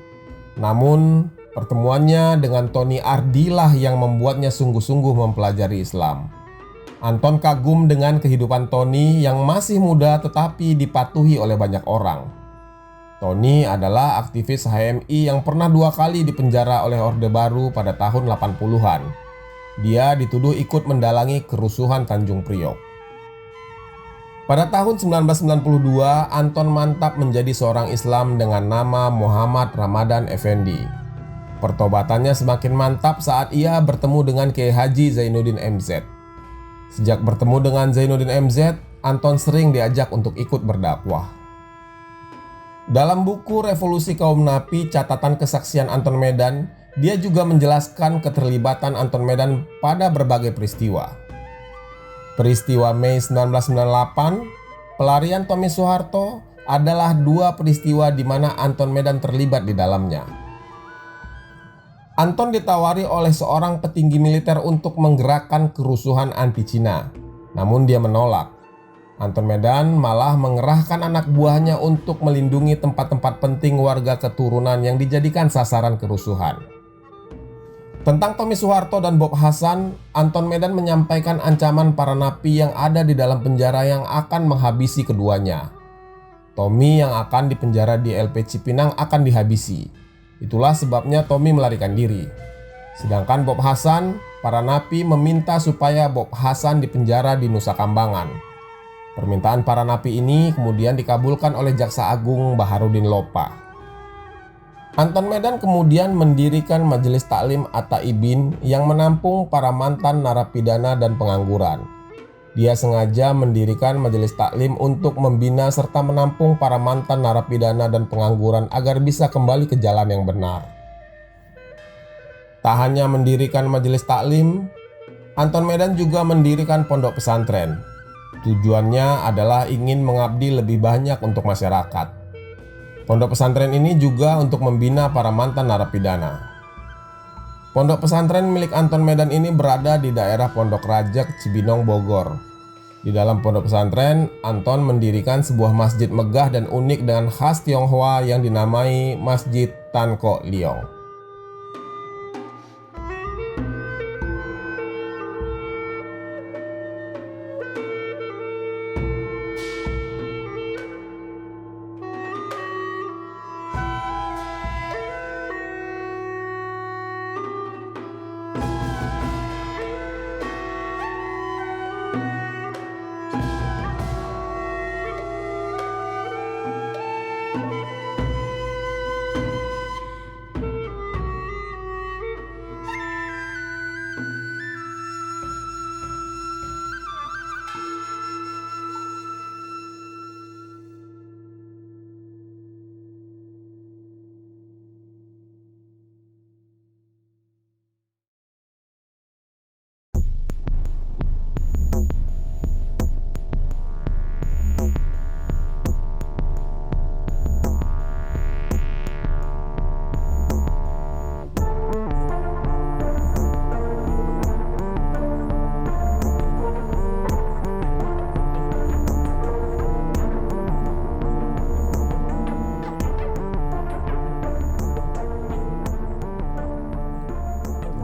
Namun pertemuannya dengan Tony Ardilah yang membuatnya sungguh-sungguh mempelajari Islam. Anton kagum dengan kehidupan Tony yang masih muda tetapi dipatuhi oleh banyak orang. Tony adalah aktivis HMI yang pernah 2 kali dipenjara oleh Orde Baru pada tahun 80-an. Dia dituduh ikut mendalangi kerusuhan Tanjung Priok. Pada tahun 1992, Anton mantap menjadi seorang Islam dengan nama Muhammad Ramadan Effendi. Pertobatannya semakin mantap saat ia bertemu dengan Kiai Haji Zainuddin MZ. Sejak bertemu dengan Zainuddin MZ, Anton sering diajak untuk ikut berdakwah. Dalam buku Revolusi Kaum Napi, catatan kesaksian Anton Medan, dia juga menjelaskan keterlibatan Anton Medan pada berbagai peristiwa. Peristiwa Mei 1998, pelarian Tommy Soeharto adalah dua peristiwa di mana Anton Medan terlibat di dalamnya. Anton ditawari oleh seorang petinggi militer untuk menggerakkan kerusuhan anti-Cina, namun dia menolak. Anton Medan malah mengerahkan anak buahnya untuk melindungi tempat-tempat penting warga keturunan yang dijadikan sasaran kerusuhan. Tentang Tommy Soeharto dan Bob Hasan, Anton Medan menyampaikan ancaman para napi yang ada di dalam penjara yang akan menghabisi keduanya. Tommy yang akan dipenjara di LP Cipinang akan dihabisi. Itulah sebabnya Tommy melarikan diri. Sedangkan Bob Hasan, para napi meminta supaya Bob Hasan dipenjara di Nusa Kambangan. Permintaan para napi ini kemudian dikabulkan oleh Jaksa Agung Baharudin Lopa. Anton Medan kemudian mendirikan Majelis Taklim At-Taibin yang menampung para mantan narapidana dan pengangguran. Dia sengaja mendirikan majelis taklim untuk membina serta menampung para mantan narapidana dan pengangguran agar bisa kembali ke jalan yang benar. Tak hanya mendirikan majelis taklim, Anton Medan juga mendirikan pondok pesantren. Tujuannya adalah ingin mengabdi lebih banyak untuk masyarakat. Pondok pesantren ini juga untuk membina para mantan narapidana. Pondok pesantren milik Anton Medan ini berada di daerah Pondok Rajek, Cibinong, Bogor. Di dalam pondok pesantren, Anton mendirikan sebuah masjid megah dan unik dengan khas Tionghoa yang dinamai Masjid Tan Kok Leong.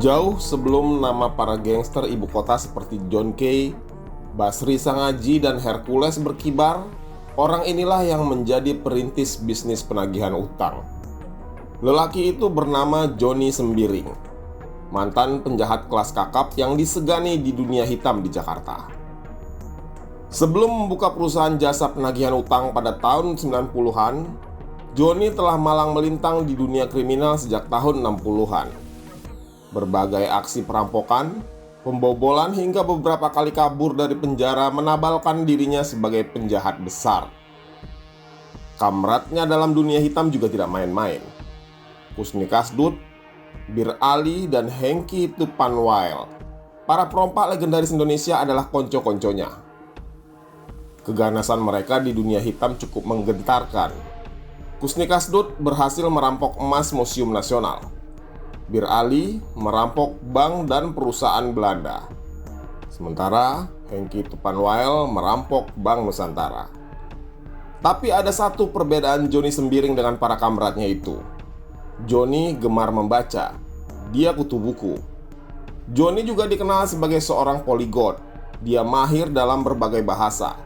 Jauh sebelum nama para gangster ibu kota seperti John Kay, Basri Sangaji, dan Hercules berkibar, orang inilah yang menjadi perintis bisnis penagihan utang. Lelaki itu bernama Johnny Sembiring, mantan penjahat kelas kakap yang disegani di dunia hitam di Jakarta. Sebelum membuka perusahaan jasa penagihan utang pada tahun 90-an, Johnny telah malang melintang di dunia kriminal sejak tahun 60-an. Berbagai aksi perampokan, pembobolan hingga beberapa kali kabur dari penjara menabalkan dirinya sebagai penjahat besar. Kamratnya dalam dunia hitam juga tidak main-main. Kusni Kasdut, Bir Ali, dan Hengki Tupanwail, para perompak legendaris Indonesia adalah konco-konconya. Keganasan mereka di dunia hitam cukup menggentarkan. Kusni Kasdut berhasil merampok emas Museum Nasional. Bir Ali merampok bank dan perusahaan Belanda. Sementara Hengki Tupanwail merampok Bank Nusantara. Tapi ada satu perbedaan Johnny Sembiring dengan para kamratnya itu. Johnny gemar membaca. Dia kutu buku. Johnny juga dikenal sebagai seorang poliglot. Dia mahir dalam berbagai bahasa,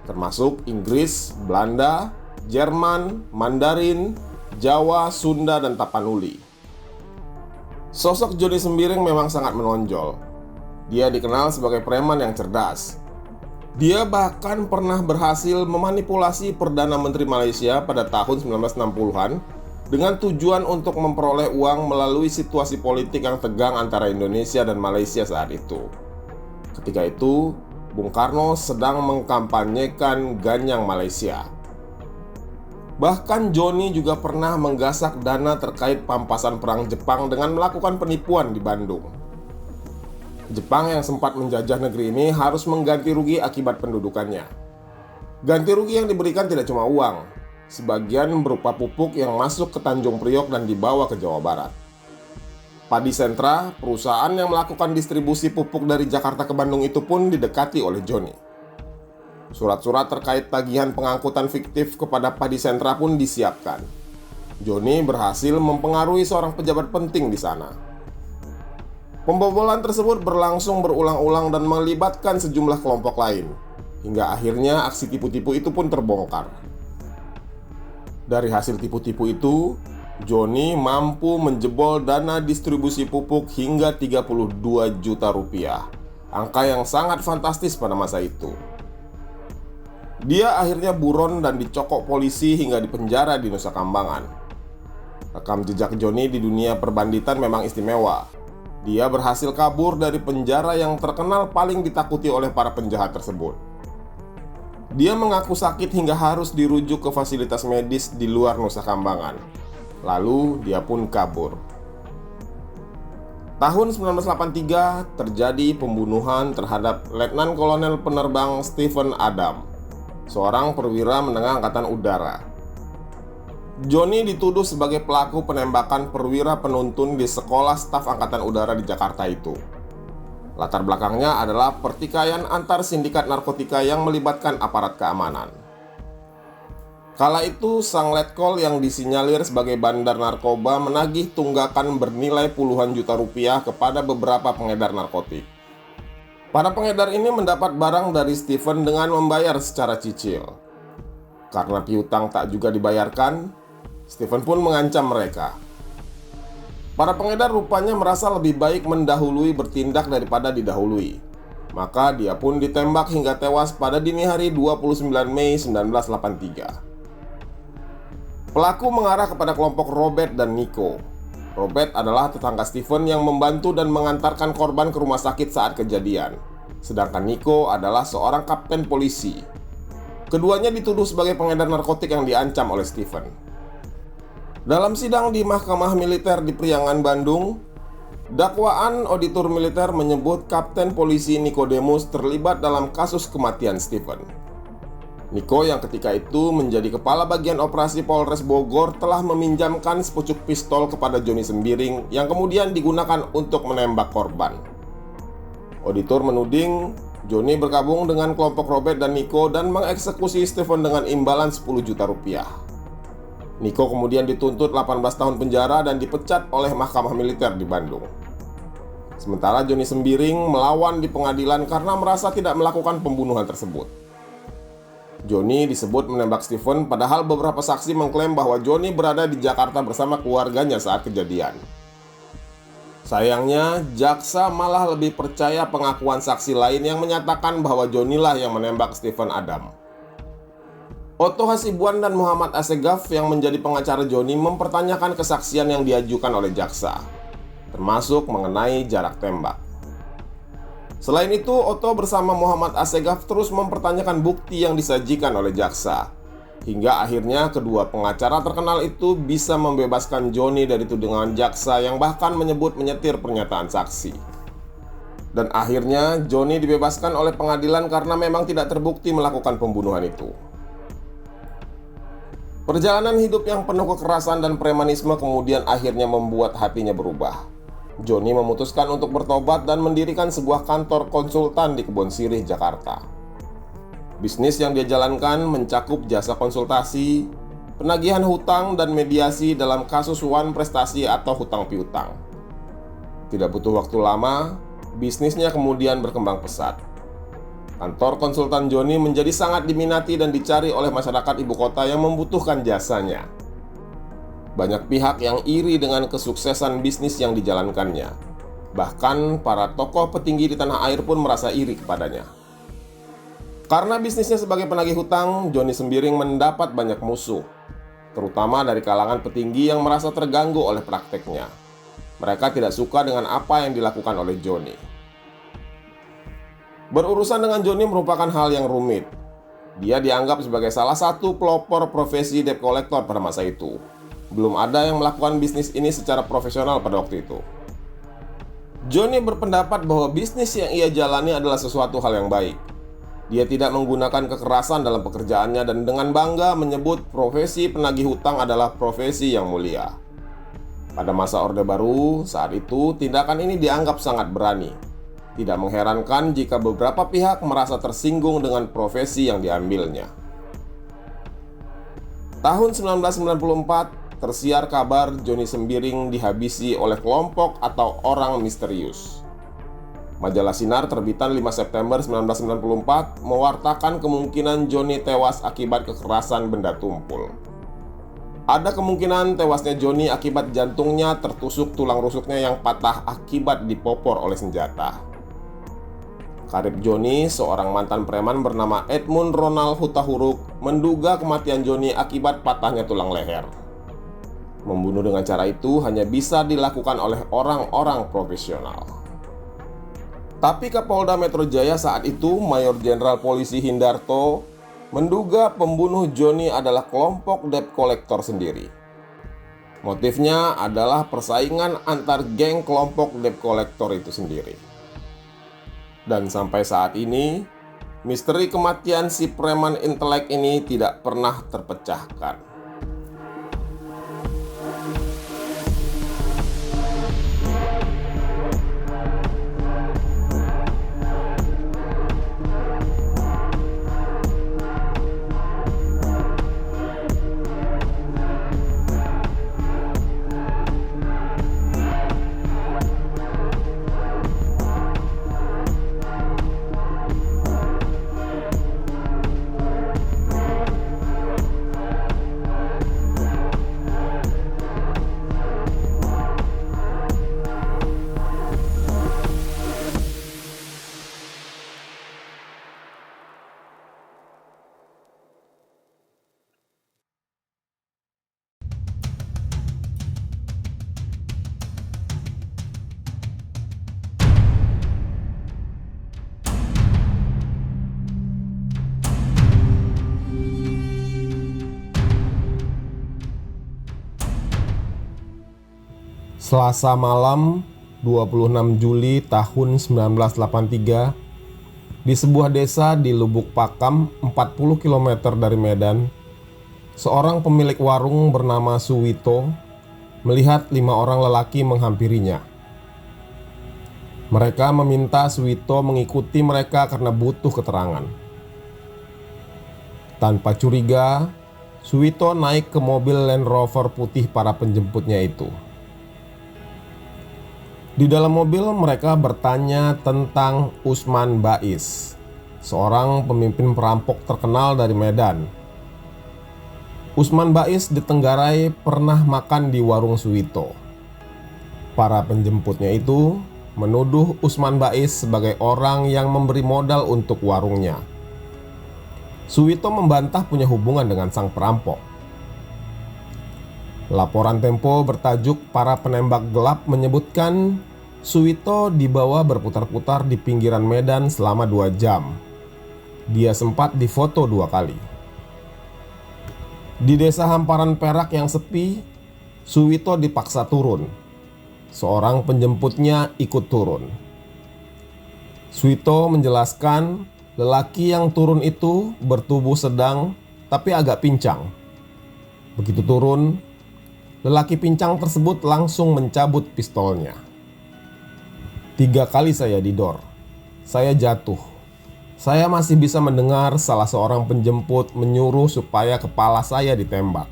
termasuk Inggris, Belanda, Jerman, Mandarin, Jawa, Sunda, dan Tapanuli. Sosok Johnny Sembiring memang sangat menonjol. Dia dikenal sebagai preman yang cerdas. Dia bahkan pernah berhasil memanipulasi Perdana Menteri Malaysia pada tahun 1960-an dengan tujuan untuk memperoleh uang melalui situasi politik yang tegang antara Indonesia dan Malaysia saat itu. Ketika itu, Bung Karno sedang mengkampanyekan Ganyang Malaysia. Bahkan Joni juga pernah menggasak dana terkait pampasan perang Jepang dengan melakukan penipuan di Bandung. Jepang yang sempat menjajah negeri ini harus mengganti rugi akibat pendudukannya. Ganti rugi yang diberikan tidak cuma uang, sebagian berupa pupuk yang masuk ke Tanjung Priok dan dibawa ke Jawa Barat. Padi Sentra, perusahaan yang melakukan distribusi pupuk dari Jakarta ke Bandung itu pun didekati oleh Joni. Surat-surat terkait tagihan pengangkutan fiktif kepada Padi Sentra pun disiapkan. Joni berhasil mempengaruhi seorang pejabat penting di sana. Pembobolan tersebut berlangsung berulang-ulang dan melibatkan sejumlah kelompok lain, hingga akhirnya aksi tipu-tipu itu pun terbongkar. Dari hasil tipu-tipu itu, Joni mampu menjebol dana distribusi pupuk hingga 32 juta rupiah, angka yang sangat fantastis pada masa itu. Dia akhirnya buron dan dicokok polisi hingga dipenjara di Nusa Kambangan. Rekam jejak Joni di dunia perbanditan memang istimewa. Dia berhasil kabur dari penjara yang terkenal paling ditakuti oleh para penjahat tersebut. Dia mengaku sakit hingga harus dirujuk ke fasilitas medis di luar Nusa Kambangan. Lalu dia pun kabur. Tahun 1983 terjadi pembunuhan terhadap Letnan Kolonel Penerbang Stephen Adam, seorang perwira menengah angkatan udara. Joni dituduh sebagai pelaku penembakan perwira penuntun di sekolah staf angkatan udara di Jakarta itu. Latar belakangnya adalah pertikaian antar sindikat narkotika yang melibatkan aparat keamanan. Kala itu, sang letkol yang disinyalir sebagai bandar narkoba menagih tunggakan bernilai puluhan juta rupiah kepada beberapa pengedar narkotik. Para pengedar ini mendapat barang dari Stephen dengan membayar secara cicil. Karena piutang tak juga dibayarkan, Stephen pun mengancam mereka. Para pengedar rupanya merasa lebih baik mendahului bertindak daripada didahului. Maka dia pun ditembak hingga tewas pada dini hari 29 Mei 1983. Pelaku mengarah kepada kelompok Robert dan Nico. Robert adalah tetangga Stephen yang membantu dan mengantarkan korban ke rumah sakit saat kejadian. Sedangkan Nico adalah seorang kapten polisi. Keduanya dituduh sebagai pengedar narkotik yang diancam oleh Stephen. Dalam sidang di Mahkamah Militer di Priangan, Bandung, dakwaan auditor militer menyebut Kapten Polisi Nikodemus terlibat dalam kasus kematian Stephen. Niko yang ketika itu menjadi kepala bagian operasi Polres Bogor telah meminjamkan sepucuk pistol kepada Joni Sembiring yang kemudian digunakan untuk menembak korban. Auditor menuding Joni bergabung dengan kelompok Robert dan Niko dan mengeksekusi Stephen dengan imbalan 10 juta rupiah. Niko kemudian dituntut 18 tahun penjara dan dipecat oleh Mahkamah Militer di Bandung. Sementara Joni Sembiring melawan di pengadilan karena merasa tidak melakukan pembunuhan tersebut. Joni disebut menembak Stephen, padahal beberapa saksi mengklaim bahwa Joni berada di Jakarta bersama keluarganya saat kejadian. Sayangnya, jaksa malah lebih percaya pengakuan saksi lain yang menyatakan bahwa Joni lah yang menembak Stephen Adam. Otto Hasibuan dan Muhammad Assegaf yang menjadi pengacara Joni mempertanyakan kesaksian yang diajukan oleh jaksa, termasuk mengenai jarak tembak. Selain itu, Otto bersama Muhammad Assegaf terus mempertanyakan bukti yang disajikan oleh jaksa. Hingga akhirnya kedua pengacara terkenal itu bisa membebaskan Joni dari tudingan jaksa yang bahkan menyebut menyetir pernyataan saksi. Dan akhirnya Joni dibebaskan oleh pengadilan karena memang tidak terbukti melakukan pembunuhan itu. Perjalanan hidup yang penuh kekerasan dan premanisme kemudian akhirnya membuat hatinya berubah. Joni memutuskan untuk bertobat dan mendirikan sebuah kantor konsultan di Kebon Sirih, Jakarta. Bisnis yang dia jalankan mencakup jasa konsultasi, penagihan hutang, dan mediasi dalam kasus wan prestasi atau hutang piutang. Tidak butuh waktu lama, bisnisnya kemudian berkembang pesat. Kantor konsultan Joni menjadi sangat diminati dan dicari oleh masyarakat ibu kota yang membutuhkan jasanya. Banyak pihak yang iri dengan kesuksesan bisnis yang dijalankannya. Bahkan para tokoh petinggi di tanah air pun merasa iri kepadanya. Karena bisnisnya sebagai penagih hutang, Joni Sembiring mendapat banyak musuh, terutama dari kalangan petinggi yang merasa terganggu oleh prakteknya. Mereka tidak suka dengan apa yang dilakukan oleh Joni. Berurusan dengan Joni merupakan hal yang rumit. Dia dianggap sebagai salah satu pelopor profesi debt collector pada masa itu. Belum ada yang melakukan bisnis ini secara profesional pada waktu itu. Johnny berpendapat bahwa bisnis yang ia jalani adalah sesuatu hal yang baik. Dia tidak menggunakan kekerasan dalam pekerjaannya dan dengan bangga menyebut profesi penagih hutang adalah profesi yang mulia. Pada masa Orde Baru, saat itu tindakan ini dianggap sangat berani. Tidak mengherankan jika beberapa pihak merasa tersinggung dengan profesi yang diambilnya. Tahun 1994, tersiar kabar Johnny Sembiring dihabisi oleh kelompok atau orang misterius. Majalah Sinar terbitan 5 September 1994 mewartakan kemungkinan Johnny tewas akibat kekerasan benda tumpul. Ada kemungkinan tewasnya Johnny akibat jantungnya tertusuk tulang rusuknya yang patah akibat dipopor oleh senjata. Karib Johnny, seorang mantan preman bernama Edmund Ronald Hutahuruk, menduga kematian Johnny akibat patahnya tulang leher. Membunuh dengan cara itu hanya bisa dilakukan oleh orang-orang profesional. Tapi Kapolda Metro Jaya saat itu, Mayor Jenderal Polisi Hindarto, menduga pembunuh Johnny adalah kelompok debt collector sendiri. Motifnya adalah persaingan antar geng kelompok debt collector itu sendiri. Dan sampai saat ini, misteri kematian si preman intelek ini tidak pernah terpecahkan. Selasa malam 26 Juli tahun 1983 di sebuah desa di Lubuk Pakam 40 km dari Medan, seorang pemilik warung bernama Suwito melihat 5 orang lelaki menghampirinya. Mereka meminta Suwito mengikuti mereka karena butuh keterangan. Tanpa curiga, Suwito naik ke mobil Land Rover putih para penjemputnya itu. Di dalam mobil mereka bertanya tentang Usman Bais, seorang pemimpin perampok terkenal dari Medan. Usman Bais ditenggarai pernah makan di warung Suwito. Para penjemputnya itu menuduh Usman Bais sebagai orang yang memberi modal untuk warungnya. Suwito membantah punya hubungan dengan sang perampok. Laporan Tempo bertajuk "Para Penembak Gelap" menyebutkan Suwito dibawa berputar-putar di pinggiran Medan selama 2 jam. Dia sempat difoto 2 kali. Di desa hamparan Perak yang sepi, Suwito dipaksa turun. Seorang penjemputnya ikut turun. Suwito menjelaskan lelaki yang turun itu bertubuh sedang tapi agak pincang. Begitu turun, lelaki pincang tersebut langsung mencabut pistolnya. 3 kali saya didor. Saya jatuh. Saya masih bisa mendengar salah seorang penjemput menyuruh supaya kepala saya ditembak.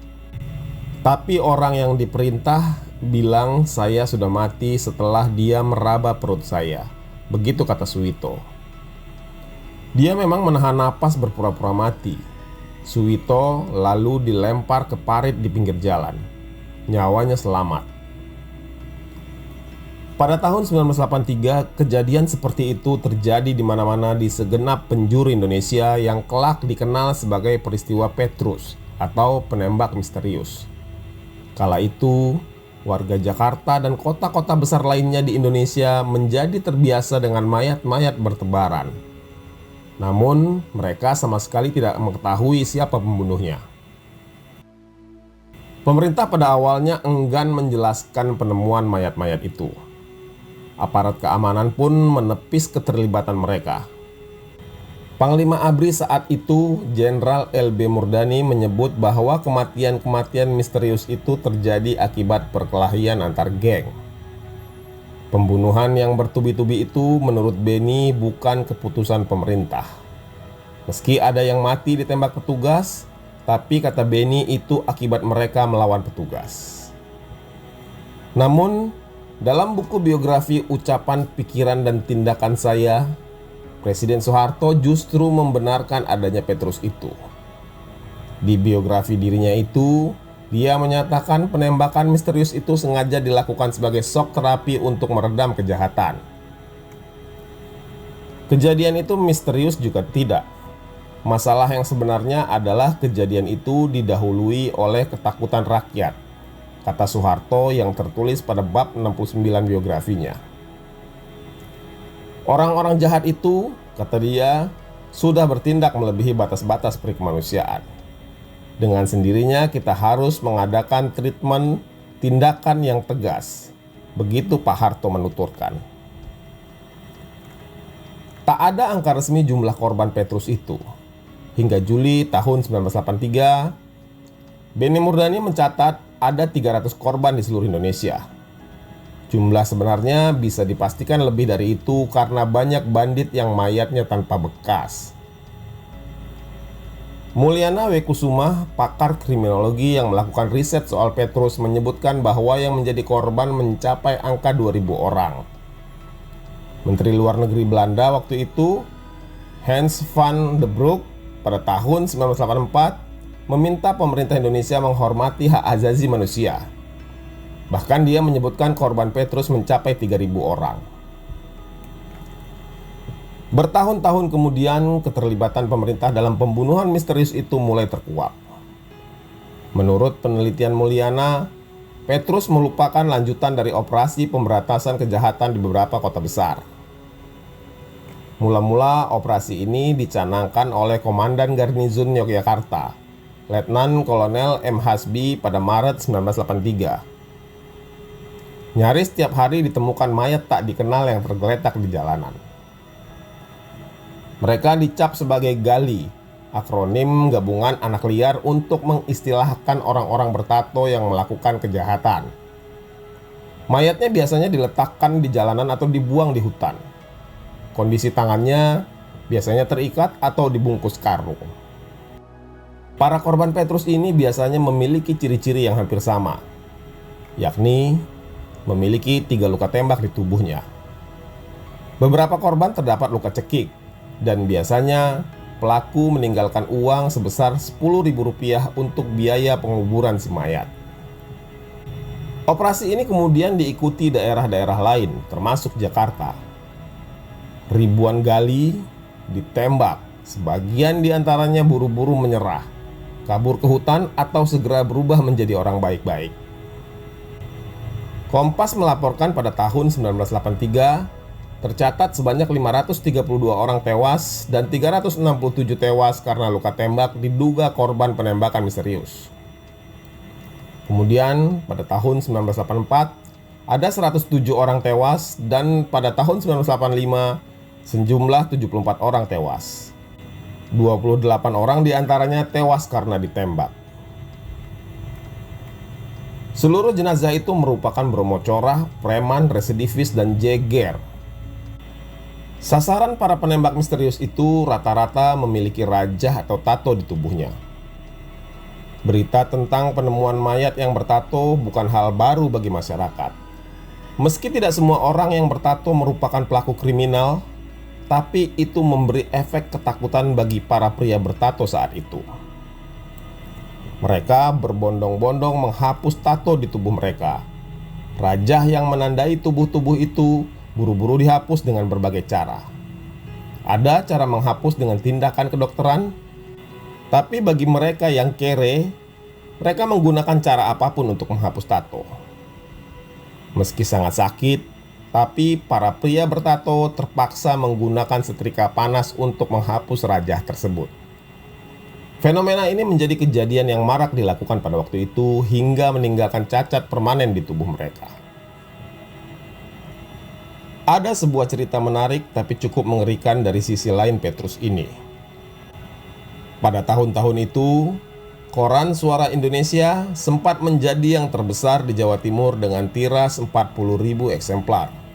Tapi orang yang diperintah bilang saya sudah mati setelah dia meraba perut saya. Begitu kata Suwito. Dia memang menahan napas berpura-pura mati. Suwito lalu dilempar ke parit di pinggir jalan. Nyawanya selamat. Pada tahun 1983, kejadian seperti itu terjadi di mana-mana di segenap penjuru Indonesia yang kelak dikenal sebagai peristiwa Petrus atau penembak misterius. Kala itu, warga Jakarta dan kota-kota besar lainnya di Indonesia menjadi terbiasa dengan mayat-mayat bertebaran. Namun, mereka sama sekali tidak mengetahui siapa pembunuhnya. Pemerintah pada awalnya enggan menjelaskan penemuan mayat-mayat itu. Aparat keamanan pun menepis keterlibatan mereka. Panglima ABRI saat itu, Jenderal LB Murdani, menyebut bahwa kematian-kematian misterius itu terjadi akibat perkelahian antar geng. Pembunuhan yang bertubi-tubi itu menurut Beni bukan keputusan pemerintah. Meski ada yang mati ditembak petugas, tapi kata Beni itu akibat mereka melawan petugas. Namun, dalam buku biografi Ucapan, Pikiran, dan Tindakan Saya, Presiden Soeharto justru membenarkan adanya Petrus itu. Di biografi dirinya itu, dia menyatakan penembakan misterius itu sengaja dilakukan sebagai shock terapi untuk meredam kejahatan. Kejadian itu misterius juga tidak. Masalah yang sebenarnya adalah kejadian itu didahului oleh ketakutan rakyat, kata Soeharto yang tertulis pada bab 69 biografinya. Orang-orang jahat itu, kata dia, sudah bertindak melebihi batas-batas perikemanusiaan. Dengan sendirinya kita harus mengadakan treatment tindakan yang tegas. Begitu Pak Harto menuturkan. Tak ada angka resmi jumlah korban Petrus itu. Hingga Juli tahun 1983, Beni Murdani mencatat ada 300 korban di seluruh Indonesia. Jumlah sebenarnya bisa dipastikan lebih dari itu karena banyak bandit yang mayatnya tanpa bekas. Mulyana W. Kusuma, pakar kriminologi yang melakukan riset soal Petrus, menyebutkan bahwa yang menjadi korban mencapai angka 2.000 orang. Menteri Luar Negeri Belanda waktu itu, Hans van den Broek, pada tahun 1984 meminta pemerintah Indonesia menghormati hak asasi manusia. Bahkan dia menyebutkan korban Petrus mencapai 3.000 orang. Bertahun-tahun kemudian, keterlibatan pemerintah dalam pembunuhan misterius itu mulai terkuak. Menurut penelitian Mulyana, Petrus merupakan lanjutan dari operasi pemberantasan kejahatan di beberapa kota besar. Mula-mula operasi ini dicanangkan oleh Komandan Garnizon Yogyakarta, Letnan Kolonel M. Hasbi, pada Maret 1983. Nyaris setiap hari ditemukan mayat tak dikenal yang tergeletak di jalanan. Mereka dicap sebagai gali, akronim gabungan anak liar untuk mengistilahkan orang-orang bertato yang melakukan kejahatan. Mayatnya biasanya diletakkan di jalanan atau dibuang di hutan. Kondisi tangannya biasanya terikat atau dibungkus karung. Para korban Petrus ini biasanya memiliki ciri-ciri yang hampir sama, yakni memiliki 3 luka tembak di tubuhnya. Beberapa korban terdapat luka cekik, dan biasanya pelaku meninggalkan uang sebesar Rp10.000 untuk biaya penguburan si mayat. Operasi ini kemudian diikuti daerah-daerah lain, termasuk Jakarta. Ribuan gali ditembak, sebagian diantaranya buru-buru menyerah, kabur ke hutan atau segera berubah menjadi orang baik-baik. Kompas melaporkan pada tahun 1983 tercatat sebanyak 532 orang tewas dan 367 tewas karena luka tembak diduga korban penembakan misterius. Kemudian pada tahun 1984 ada 107 orang tewas dan pada tahun 1985 sejumlah 74 orang tewas. 28 orang diantaranya tewas karena ditembak. Seluruh jenazah itu merupakan bromocorah, preman, residivis, dan jeger. Sasaran para penembak misterius itu rata-rata memiliki rajah atau tato di tubuhnya. Berita tentang penemuan mayat yang bertato bukan hal baru bagi masyarakat. Meski tidak semua orang yang bertato merupakan pelaku kriminal, tapi itu memberi efek ketakutan bagi para pria bertato saat itu. Mereka berbondong-bondong menghapus tato di tubuh mereka. Rajah yang menandai tubuh-tubuh itu buru-buru dihapus dengan berbagai cara. Ada cara menghapus dengan tindakan kedokteran, tapi bagi mereka yang kere, mereka menggunakan cara apapun untuk menghapus tato. Meski sangat sakit, Tapi para pria bertato terpaksa menggunakan setrika panas untuk menghapus rajah tersebut. Fenomena ini menjadi kejadian yang marak dilakukan pada waktu itu hingga meninggalkan cacat permanen di tubuh mereka. Ada sebuah cerita menarik tapi cukup mengerikan dari sisi lain Petrus ini. Pada tahun-tahun itu, koran Suara Indonesia sempat menjadi yang terbesar di Jawa Timur dengan tiras 40.000 eksemplar.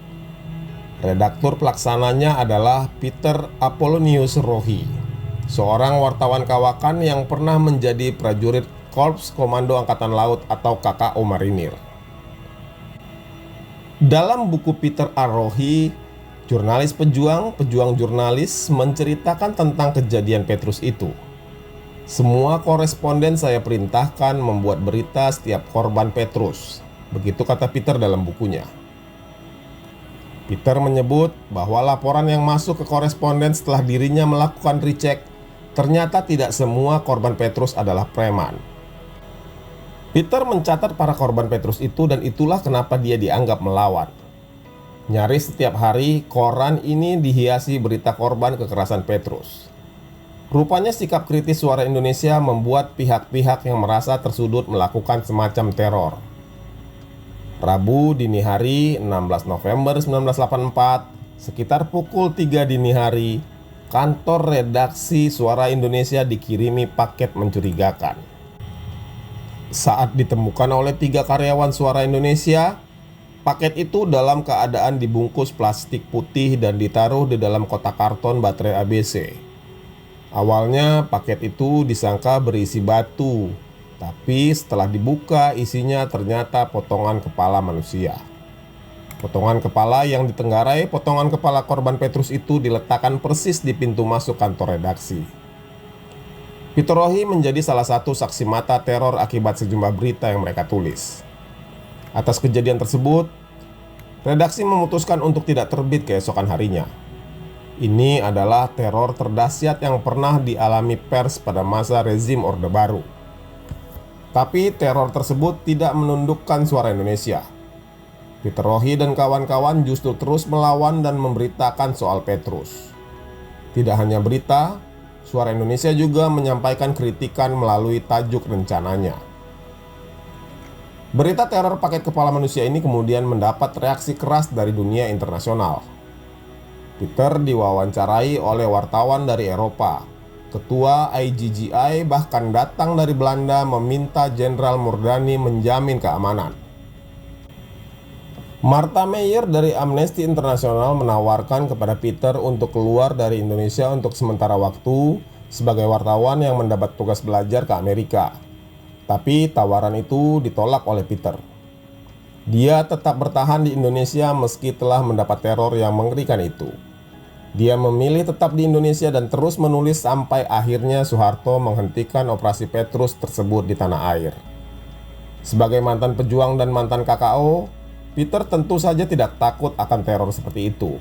Redaktur pelaksananya adalah Peter Apollonius Rohi, seorang wartawan kawakan yang pernah menjadi prajurit Korps Komando Angkatan Laut atau KKO Marinir. Dalam buku Peter A. Rohi, jurnalis pejuang jurnalis menceritakan tentang kejadian Petrus itu. Semua koresponden saya perintahkan membuat berita setiap korban Petrus, begitu kata Peter dalam bukunya. Peter menyebut bahwa laporan yang masuk ke koresponden setelah dirinya melakukan recheck ternyata tidak semua korban Petrus adalah preman. Peter mencatat para korban Petrus itu dan itulah kenapa dia dianggap melawan. Nyaris setiap hari koran ini dihiasi berita korban kekerasan Petrus. Rupanya sikap kritis Suara Indonesia membuat pihak-pihak yang merasa tersudut melakukan semacam teror. Rabu dini hari 16 November 1984, sekitar pukul 3 dini hari, kantor redaksi Suara Indonesia dikirimi paket mencurigakan. Saat ditemukan oleh 3 karyawan Suara Indonesia, paket itu dalam keadaan dibungkus plastik putih dan ditaruh di dalam kotak karton baterai ABC. Awalnya paket itu disangka berisi batu, tapi setelah dibuka isinya ternyata potongan kepala manusia. Potongan kepala yang ditenggarai potongan kepala korban Petrus itu diletakkan persis di pintu masuk kantor redaksi. Peter Rohi menjadi salah satu saksi mata teror akibat sejumlah berita yang mereka tulis. Atas kejadian tersebut, redaksi memutuskan untuk tidak terbit keesokan harinya. Ini adalah teror terdahsyat yang pernah dialami pers pada masa rezim Orde Baru. Tapi teror tersebut tidak menundukkan Suara Indonesia. Peter Rohi dan kawan-kawan justru terus melawan dan memberitakan soal Petrus. Tidak hanya berita, Suara Indonesia juga menyampaikan kritikan melalui tajuk rencananya. Berita teror paket kepala manusia ini kemudian mendapat reaksi keras dari dunia internasional. Peter diwawancarai oleh wartawan dari Eropa. Ketua IGGI bahkan datang dari Belanda meminta Jenderal Murdani menjamin keamanan. Martha Meyer dari Amnesty International menawarkan kepada Peter untuk keluar dari Indonesia untuk sementara waktu sebagai wartawan yang mendapat tugas belajar ke Amerika. Tapi tawaran itu ditolak oleh Peter. Dia tetap bertahan di Indonesia meski telah mendapat teror yang mengerikan itu. Dia memilih tetap di Indonesia dan terus menulis sampai akhirnya Soeharto menghentikan operasi Petrus tersebut di tanah air. Sebagai mantan pejuang dan mantan KKO, Peter tentu saja tidak takut akan teror seperti itu.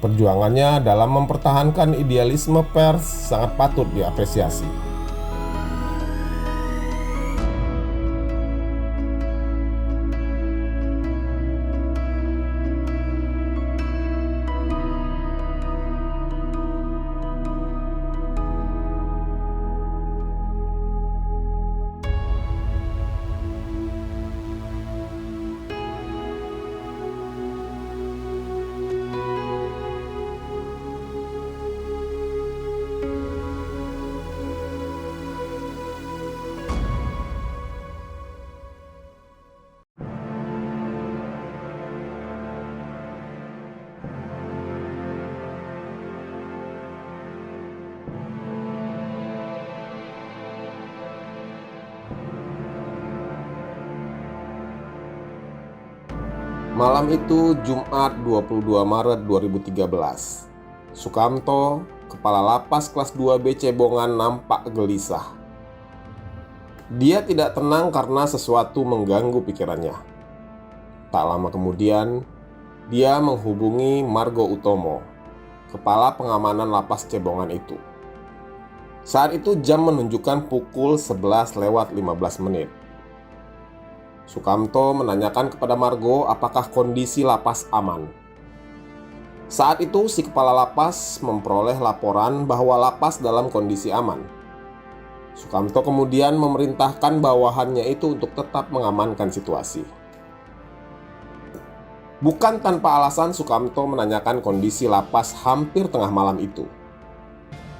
Perjuangannya dalam mempertahankan idealisme pers sangat patut diapresiasi. Malam itu Jumat 22 Maret 2013. Sukamto, kepala lapas kelas 2B Cebongan nampak gelisah. Dia tidak tenang karena sesuatu mengganggu pikirannya. Tak lama kemudian, dia menghubungi Margo Utomo, kepala pengamanan lapas Cebongan itu. Saat itu jam menunjukkan pukul 11 lewat 15 menit. Sukamto menanyakan kepada Margo apakah kondisi lapas aman. Saat itu si kepala lapas memperoleh laporan bahwa lapas dalam kondisi aman. Sukamto kemudian memerintahkan bawahannya itu untuk tetap mengamankan situasi. Bukan tanpa alasan Sukamto menanyakan kondisi lapas hampir tengah malam itu.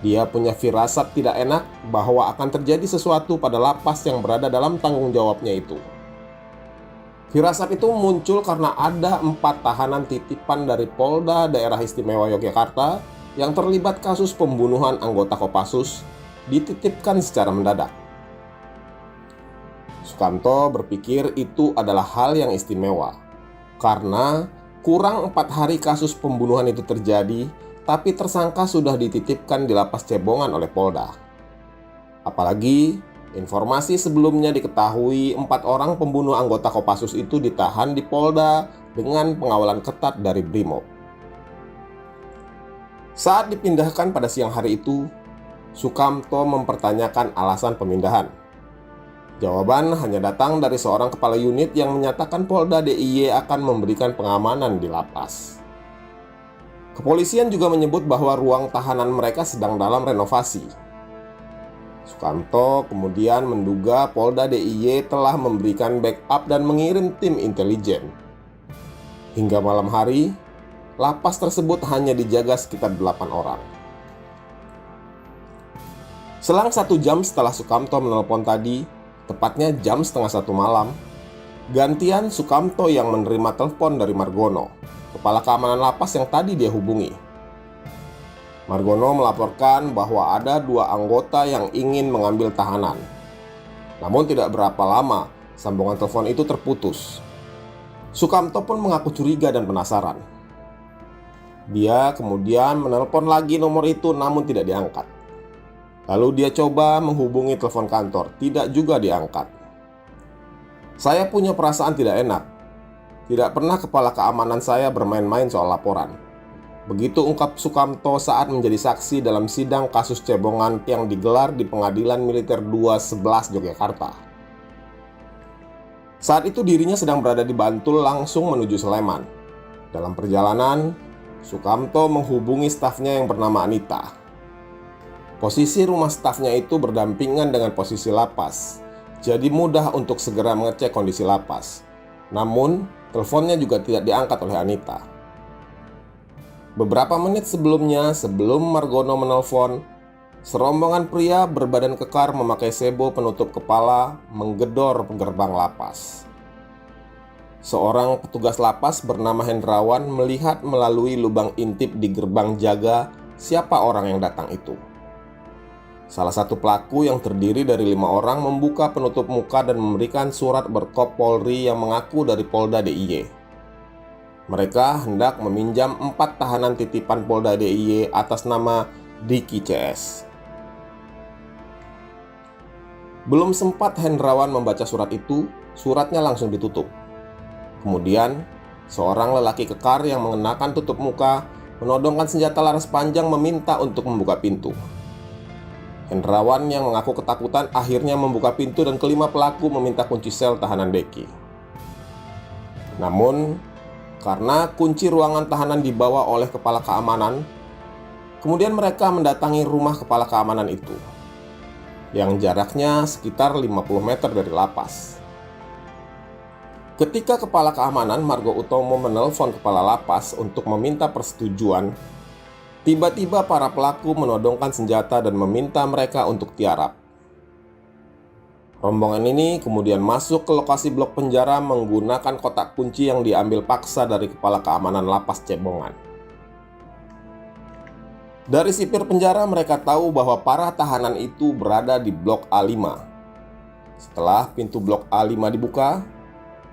Dia punya firasat tidak enak bahwa akan terjadi sesuatu pada lapas yang berada dalam tanggung jawabnya itu. Firasat itu muncul karena ada 4 tahanan titipan dari Polda Daerah Istimewa Yogyakarta yang terlibat kasus pembunuhan anggota Kopassus dititipkan secara mendadak. Sukamto berpikir itu adalah hal yang istimewa, karena kurang 4 hari kasus pembunuhan itu terjadi, tapi tersangka sudah dititipkan di lapas Cebongan oleh Polda. Apalagi informasi sebelumnya diketahui 4 orang pembunuh anggota Kopassus itu ditahan di Polda dengan pengawalan ketat dari Brimob. Saat dipindahkan pada siang hari itu, Sukamto mempertanyakan alasan pemindahan. Jawaban hanya datang dari seorang kepala unit yang menyatakan Polda DIY akan memberikan pengamanan di lapas. Kepolisian juga menyebut bahwa ruang tahanan mereka sedang dalam renovasi. Sukamto kemudian menduga Polda DIY telah memberikan backup dan mengirim tim intelijen. Hingga malam hari, lapas tersebut hanya dijaga sekitar 8 orang. Selang 1 jam setelah Sukamto menelpon tadi, tepatnya jam setengah 1 malam, gantian Sukamto yang menerima telepon dari Margono, kepala keamanan lapas yang tadi dia hubungi. Margono melaporkan bahwa ada 2 anggota yang ingin mengambil tahanan. Namun tidak berapa lama, sambungan telepon itu terputus. Sukamto pun mengaku curiga dan penasaran. Dia kemudian menelpon lagi nomor itu namun tidak diangkat. Lalu dia coba menghubungi telepon kantor, tidak juga diangkat. Saya punya perasaan tidak enak. Tidak pernah kepala keamanan saya bermain-main soal laporan. Begitu ungkap Sukamto saat menjadi saksi dalam sidang kasus Cebongan yang digelar di Pengadilan Militer 211 Yogyakarta. Saat itu dirinya sedang berada di Bantul langsung menuju Sleman. Dalam perjalanan, Sukamto menghubungi stafnya yang bernama Anita. Posisi rumah stafnya itu berdampingan dengan posisi lapas, jadi mudah untuk segera mengecek kondisi lapas. Namun, teleponnya juga tidak diangkat oleh Anita. Beberapa menit sebelumnya, sebelum Margono menelpon, serombongan pria berbadan kekar memakai sebo penutup kepala menggedor gerbang lapas. Seorang petugas lapas bernama Hendrawan melihat melalui lubang intip di gerbang jaga siapa orang yang datang itu. Salah satu pelaku yang terdiri dari 5 orang membuka penutup muka dan memberikan surat berkop Polri yang mengaku dari Polda DIY. Mereka hendak meminjam 4 tahanan titipan Polda DIY atas nama Diki CS. Belum sempat Hendrawan membaca surat itu, suratnya langsung ditutup. Kemudian, seorang lelaki kekar yang mengenakan tutup muka menodongkan senjata laras panjang meminta untuk membuka pintu. Hendrawan yang mengaku ketakutan akhirnya membuka pintu dan kelima pelaku meminta kunci sel tahanan Deki. Namun, karena kunci ruangan tahanan dibawa oleh kepala keamanan, kemudian mereka mendatangi rumah kepala keamanan itu, yang jaraknya sekitar 50 meter dari lapas. Ketika kepala keamanan Margo Utomo menelpon kepala lapas untuk meminta persetujuan, tiba-tiba para pelaku menodongkan senjata dan meminta mereka untuk tiarap. Rombongan ini kemudian masuk ke lokasi blok penjara menggunakan kotak kunci yang diambil paksa dari kepala keamanan lapas Cebongan. Dari sipir penjara mereka tahu bahwa para tahanan itu berada di blok A5. Setelah pintu blok A5 dibuka,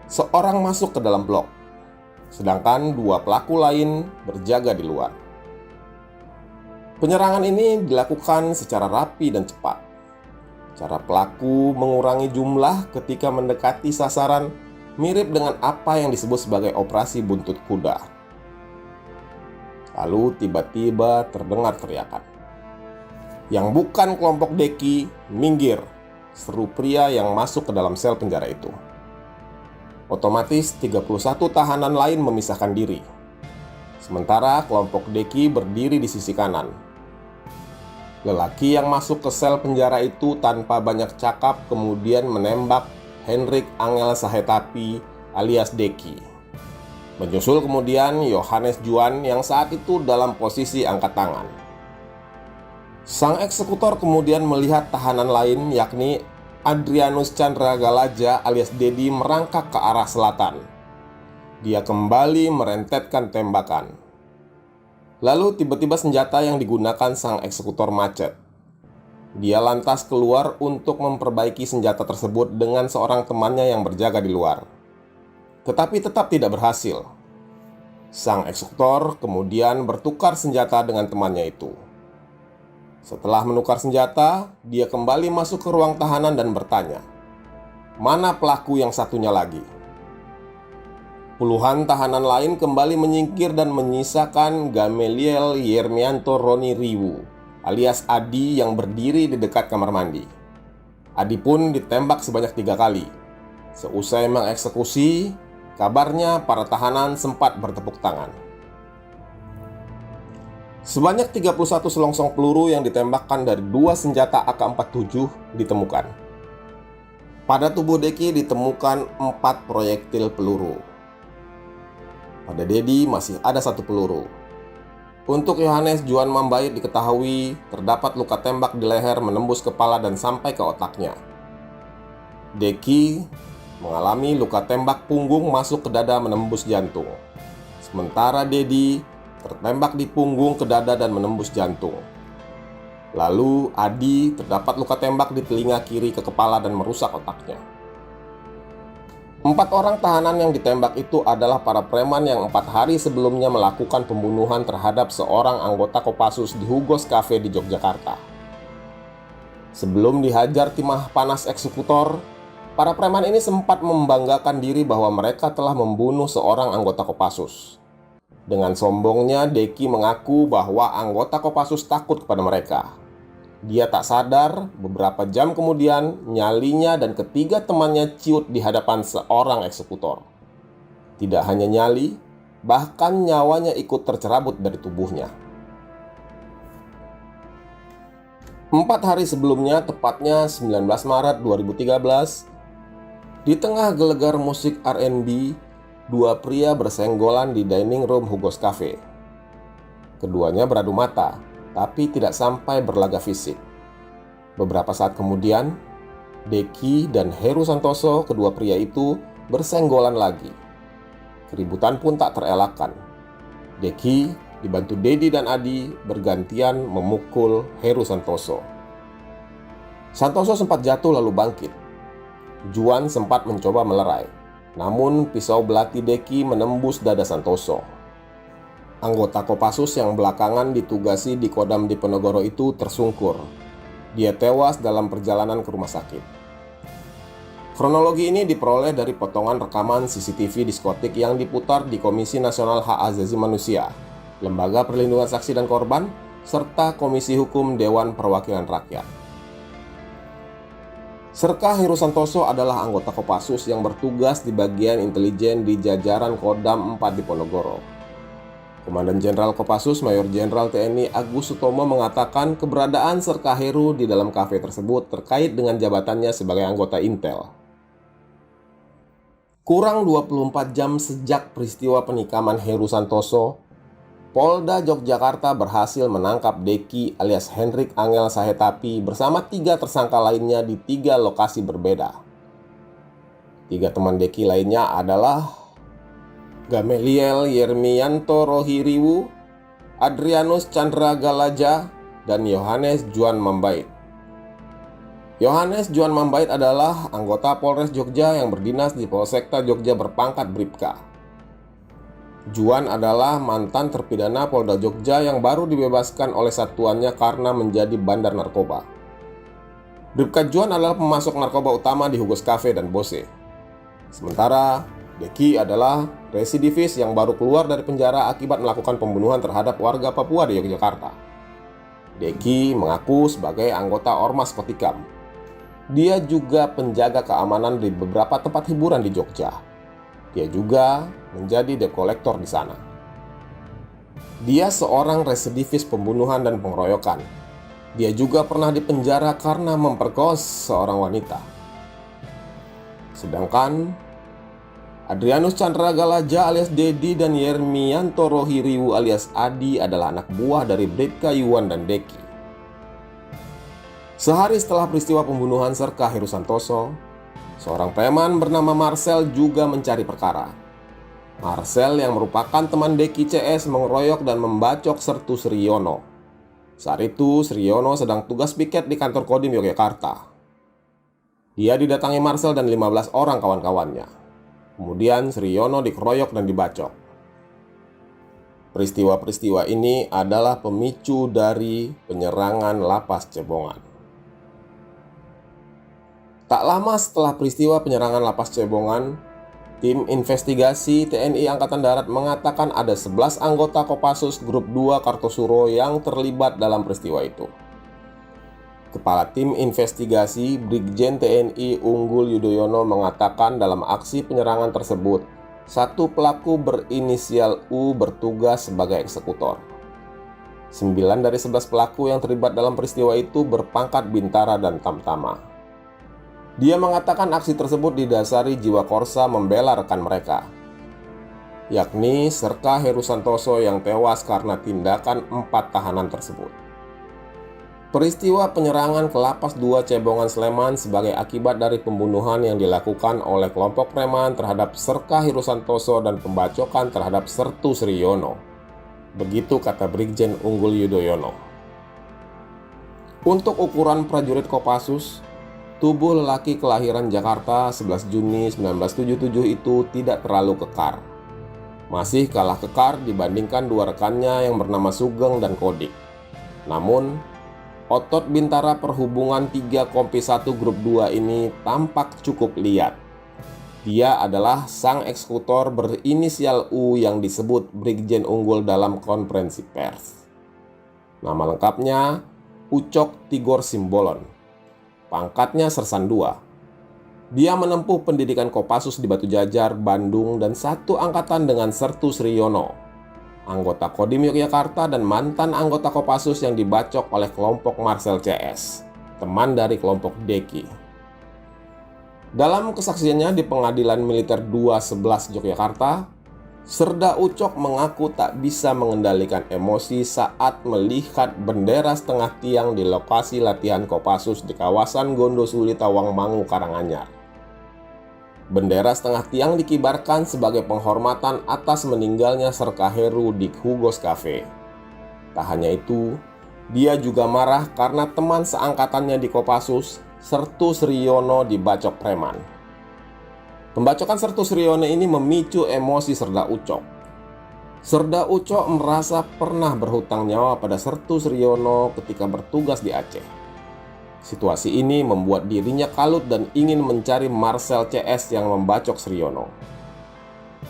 seorang masuk ke dalam blok, sedangkan 2 pelaku lain berjaga di luar. Penyerangan ini dilakukan secara rapi dan cepat. Cara pelaku mengurangi jumlah ketika mendekati sasaran mirip dengan apa yang disebut sebagai operasi buntut kuda. Lalu tiba-tiba terdengar teriakan. Yang bukan kelompok Deki, minggir, seru pria yang masuk ke dalam sel penjara itu. Otomatis 31 tahanan lain memisahkan diri. Sementara kelompok Deki berdiri di sisi kanan. Lelaki yang masuk ke sel penjara itu tanpa banyak cakap kemudian menembak Hendrik Angel Sahetapi alias Deki. Menyusul kemudian Yohanes Juan yang saat itu dalam posisi angkat tangan. Sang eksekutor kemudian melihat tahanan lain yakni Adrianus Chandra Galaja alias Dedi merangkak ke arah selatan. Dia kembali merentetkan tembakan. Lalu tiba-tiba senjata yang digunakan sang eksekutor macet. Dia lantas keluar untuk memperbaiki senjata tersebut dengan seorang temannya yang berjaga di luar. Tetapi tetap tidak berhasil. Sang eksekutor kemudian bertukar senjata dengan temannya itu. Setelah menukar senjata, dia kembali masuk ke ruang tahanan dan bertanya, "Mana pelaku yang satunya lagi?" Puluhan tahanan lain kembali menyingkir dan menyisakan Gamaliel Yermianto Roni Riwu alias Adi yang berdiri di dekat kamar mandi. Adi pun ditembak sebanyak 3 kali. Seusai mengeksekusi, kabarnya para tahanan sempat bertepuk tangan. Sebanyak 31 selongsong peluru yang ditembakkan dari 2 senjata AK-47 ditemukan. Pada tubuh Deki ditemukan 4 proyektil peluru. Pada Dedi masih ada 1 peluru. Untuk Yohanes Juan Mambait diketahui terdapat luka tembak di leher menembus kepala dan sampai ke otaknya. Deki mengalami luka tembak punggung masuk ke dada menembus jantung. Sementara Dedi tertembak di punggung ke dada dan menembus jantung. Lalu Adi terdapat luka tembak di telinga kiri ke kepala dan merusak otaknya. 4 orang tahanan yang ditembak itu adalah para preman yang 4 hari sebelumnya melakukan pembunuhan terhadap seorang anggota Kopassus di Hugos Cafe di Yogyakarta. Sebelum dihajar timah panas eksekutor, para preman ini sempat membanggakan diri bahwa mereka telah membunuh seorang anggota Kopassus. Dengan sombongnya, Deki mengaku bahwa anggota Kopassus takut kepada mereka. Dia tak sadar, beberapa jam kemudian nyalinya dan ketiga temannya ciut di hadapan seorang eksekutor. Tidak hanya nyali, bahkan nyawanya ikut tercerabut dari tubuhnya. 4 hari sebelumnya, tepatnya 19 Maret 2013, di tengah gelegar musik R&B, 2 pria bersenggolan di dining room Hugos Cafe. Keduanya beradu mata, tapi tidak sampai berlaga fisik. Beberapa saat kemudian, Deki dan Heru Santoso, kedua pria itu, bersenggolan lagi. Keributan pun tak terelakkan. Deki dibantu Dedi dan Adi bergantian memukul Heru Santoso. Santoso sempat jatuh lalu bangkit. Juan sempat mencoba melerai. Namun pisau belati Deki menembus dada Santoso. Anggota Kopassus yang belakangan ditugasi di Kodam Diponegoro itu tersungkur. Dia tewas dalam perjalanan ke rumah sakit. Kronologi ini diperoleh dari potongan rekaman CCTV diskotik yang diputar di Komisi Nasional Hak Asasi Manusia, Lembaga Perlindungan Saksi dan Korban, serta Komisi Hukum Dewan Perwakilan Rakyat. Serka Heru Santoso adalah anggota Kopassus yang bertugas di bagian intelijen di jajaran Kodam 4 Diponegoro. Komandan Jenderal Kopassus Mayor Jenderal TNI Agus Sutomo mengatakan keberadaan Serka Heru di dalam kafe tersebut terkait dengan jabatannya sebagai anggota Intel. Kurang 24 jam sejak peristiwa penikaman Heru Santoso, Polda Yogyakarta berhasil menangkap Deki alias Hendrik Angel Sahetapi bersama 3 tersangka lainnya di 3 lokasi berbeda. 3 teman Deki lainnya adalah Gamaliel Yermianto Rohiriwu, Adrianus Chandra Galaja, dan Yohanes Juan Mambait. Yohanes Juan Mambait adalah anggota Polres Jogja yang berdinas di Polsekta Jogja berpangkat Bribka. Juan adalah mantan terpidana Polda Jogja yang baru dibebaskan oleh satuannya karena menjadi bandar narkoba. Bribka Juan adalah pemasok narkoba utama di Hugos Cafe dan Bose. Sementara Deki adalah residivis yang baru keluar dari penjara akibat melakukan pembunuhan terhadap warga Papua di Yogyakarta. Deki mengaku sebagai anggota Ormas Kotikam. Dia juga penjaga keamanan di beberapa tempat hiburan di Jogja. Dia juga menjadi debt collector di sana. Dia seorang residivis pembunuhan dan pengeroyokan. Dia juga pernah dipenjara karena memperkosa seorang wanita. Sedangkan Adrianus Chandra Galaja alias Dedi dan Yermianto Rohiriwu alias Adi adalah anak buah dari Bribka Yuwan dan Deki. Sehari setelah peristiwa pembunuhan Serka Heru Santoso, seorang preman bernama Marcel juga mencari perkara. Marcel yang merupakan teman Deki CS mengeroyok dan membacok Sertu Sriyono. Saat itu Sriyono sedang tugas piket di kantor Kodim Yogyakarta. Dia didatangi Marcel dan 15 orang kawan-kawannya. Kemudian Sriyono dikeroyok dan dibacok. Peristiwa-peristiwa ini adalah pemicu dari penyerangan Lapas Cebongan. Tak lama setelah peristiwa penyerangan Lapas Cebongan, tim investigasi TNI Angkatan Darat mengatakan ada 11 anggota Kopassus Grup 2 Kartosuro yang terlibat dalam peristiwa itu. Kepala tim investigasi Brigjen TNI Unggul Yudhoyono mengatakan dalam aksi penyerangan tersebut, satu pelaku berinisial U bertugas sebagai eksekutor. 9 dari 11 pelaku yang terlibat dalam peristiwa itu berpangkat bintara dan tamtama. Dia mengatakan aksi tersebut didasari jiwa korsa membela rekan mereka, yakni Serka Heru Santoso yang tewas karena tindakan 4 tahanan tersebut. Peristiwa penyerangan ke Lapas 2 Cebongan Sleman sebagai akibat dari pembunuhan yang dilakukan oleh kelompok preman terhadap Serka Heru Santoso dan pembacokan terhadap Sertu Sriyono. Begitu kata Brigjen Unggul Yudhoyono. Untuk ukuran prajurit Kopassus, tubuh lelaki kelahiran Jakarta 11 Juni 1977 itu tidak terlalu kekar. Masih kalah kekar dibandingkan dua rekannya yang bernama Sugeng dan Kodik. Namun, otot bintara perhubungan 3 Kompi 1 Grup 2 ini tampak cukup liat. Dia adalah sang eksekutor berinisial U yang disebut Brigjen Unggul dalam konferensi pers. Nama lengkapnya Ucok Tigor Simbolon. Pangkatnya Sersan 2. Dia menempuh pendidikan Kopassus di Batu Jajar, Bandung dan satu angkatan dengan Sertu Sriyono, anggota Kodim Yogyakarta dan mantan anggota Kopassus yang dibacok oleh kelompok Marcel CS, teman dari kelompok Deki. Dalam kesaksiannya di Pengadilan Militer 211 Yogyakarta, Serda Ucok mengaku tak bisa mengendalikan emosi saat melihat bendera setengah tiang di lokasi latihan Kopassus di kawasan Gondosuli Tawangmangu, Karanganyar. Bendera setengah tiang dikibarkan sebagai penghormatan atas meninggalnya Serka Heru di Hugos Cafe. Tak hanya itu, dia juga marah karena teman seangkatannya di Kopassus, Sertu Sriyono, dibacok preman. Pembacokan Sertu Sriyono ini memicu emosi Serda Ucok. Serda Ucok merasa pernah berhutang nyawa pada Sertu Sriyono ketika bertugas di Aceh. Situasi ini membuat dirinya kalut dan ingin mencari Marcel CS yang membacok Sriyono.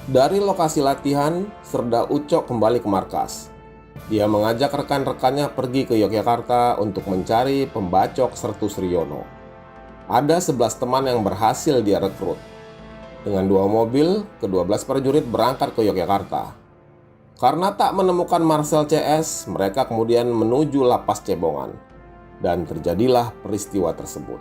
Dari lokasi latihan, Serda Ucok kembali ke markas. Dia mengajak rekan-rekannya pergi ke Yogyakarta untuk mencari pembacok Sertu Sriyono. Ada 11 teman yang berhasil dia rekrut. Dengan 2 mobil, ke-12 prajurit berangkat ke Yogyakarta. Karena tak menemukan Marcel CS, mereka kemudian menuju Lapas Cebongan. Dan terjadilah peristiwa tersebut.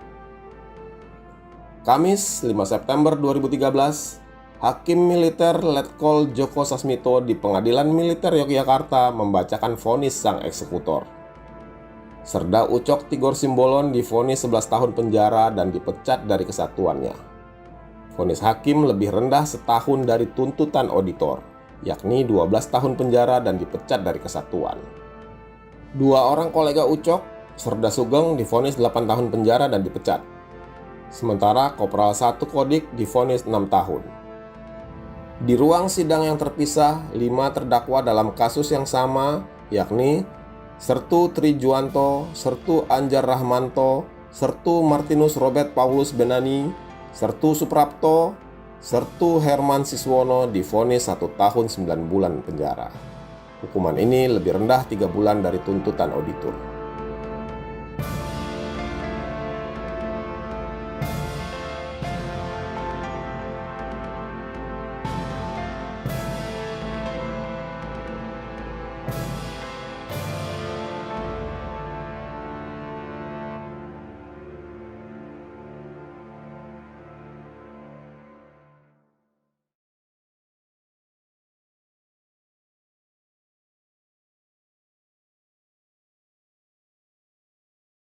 Kamis 5 September 2013, Hakim Militer Letkol Joko Sasmito di Pengadilan Militer Yogyakarta membacakan vonis sang eksekutor. Serda Ucok Tigor Simbolon divonis 11 tahun penjara dan dipecat dari kesatuannya. Vonis hakim lebih rendah setahun dari tuntutan auditor, yakni 12 tahun penjara dan dipecat dari kesatuan. 2 orang kolega Ucok, Serda Sugeng divonis 8 tahun penjara dan dipecat. Sementara Kopral 1 Kodik divonis 6 tahun. Di ruang sidang yang terpisah, 5 terdakwa dalam kasus yang sama, yakni Sertu Trijuanto, Sertu Anjar Rahmanto, Sertu Martinus Robert Paulus Benani, Sertu Suprapto, Sertu Herman Siswono divonis 1 tahun 9 bulan penjara. Hukuman ini lebih rendah 3 bulan dari tuntutan auditor.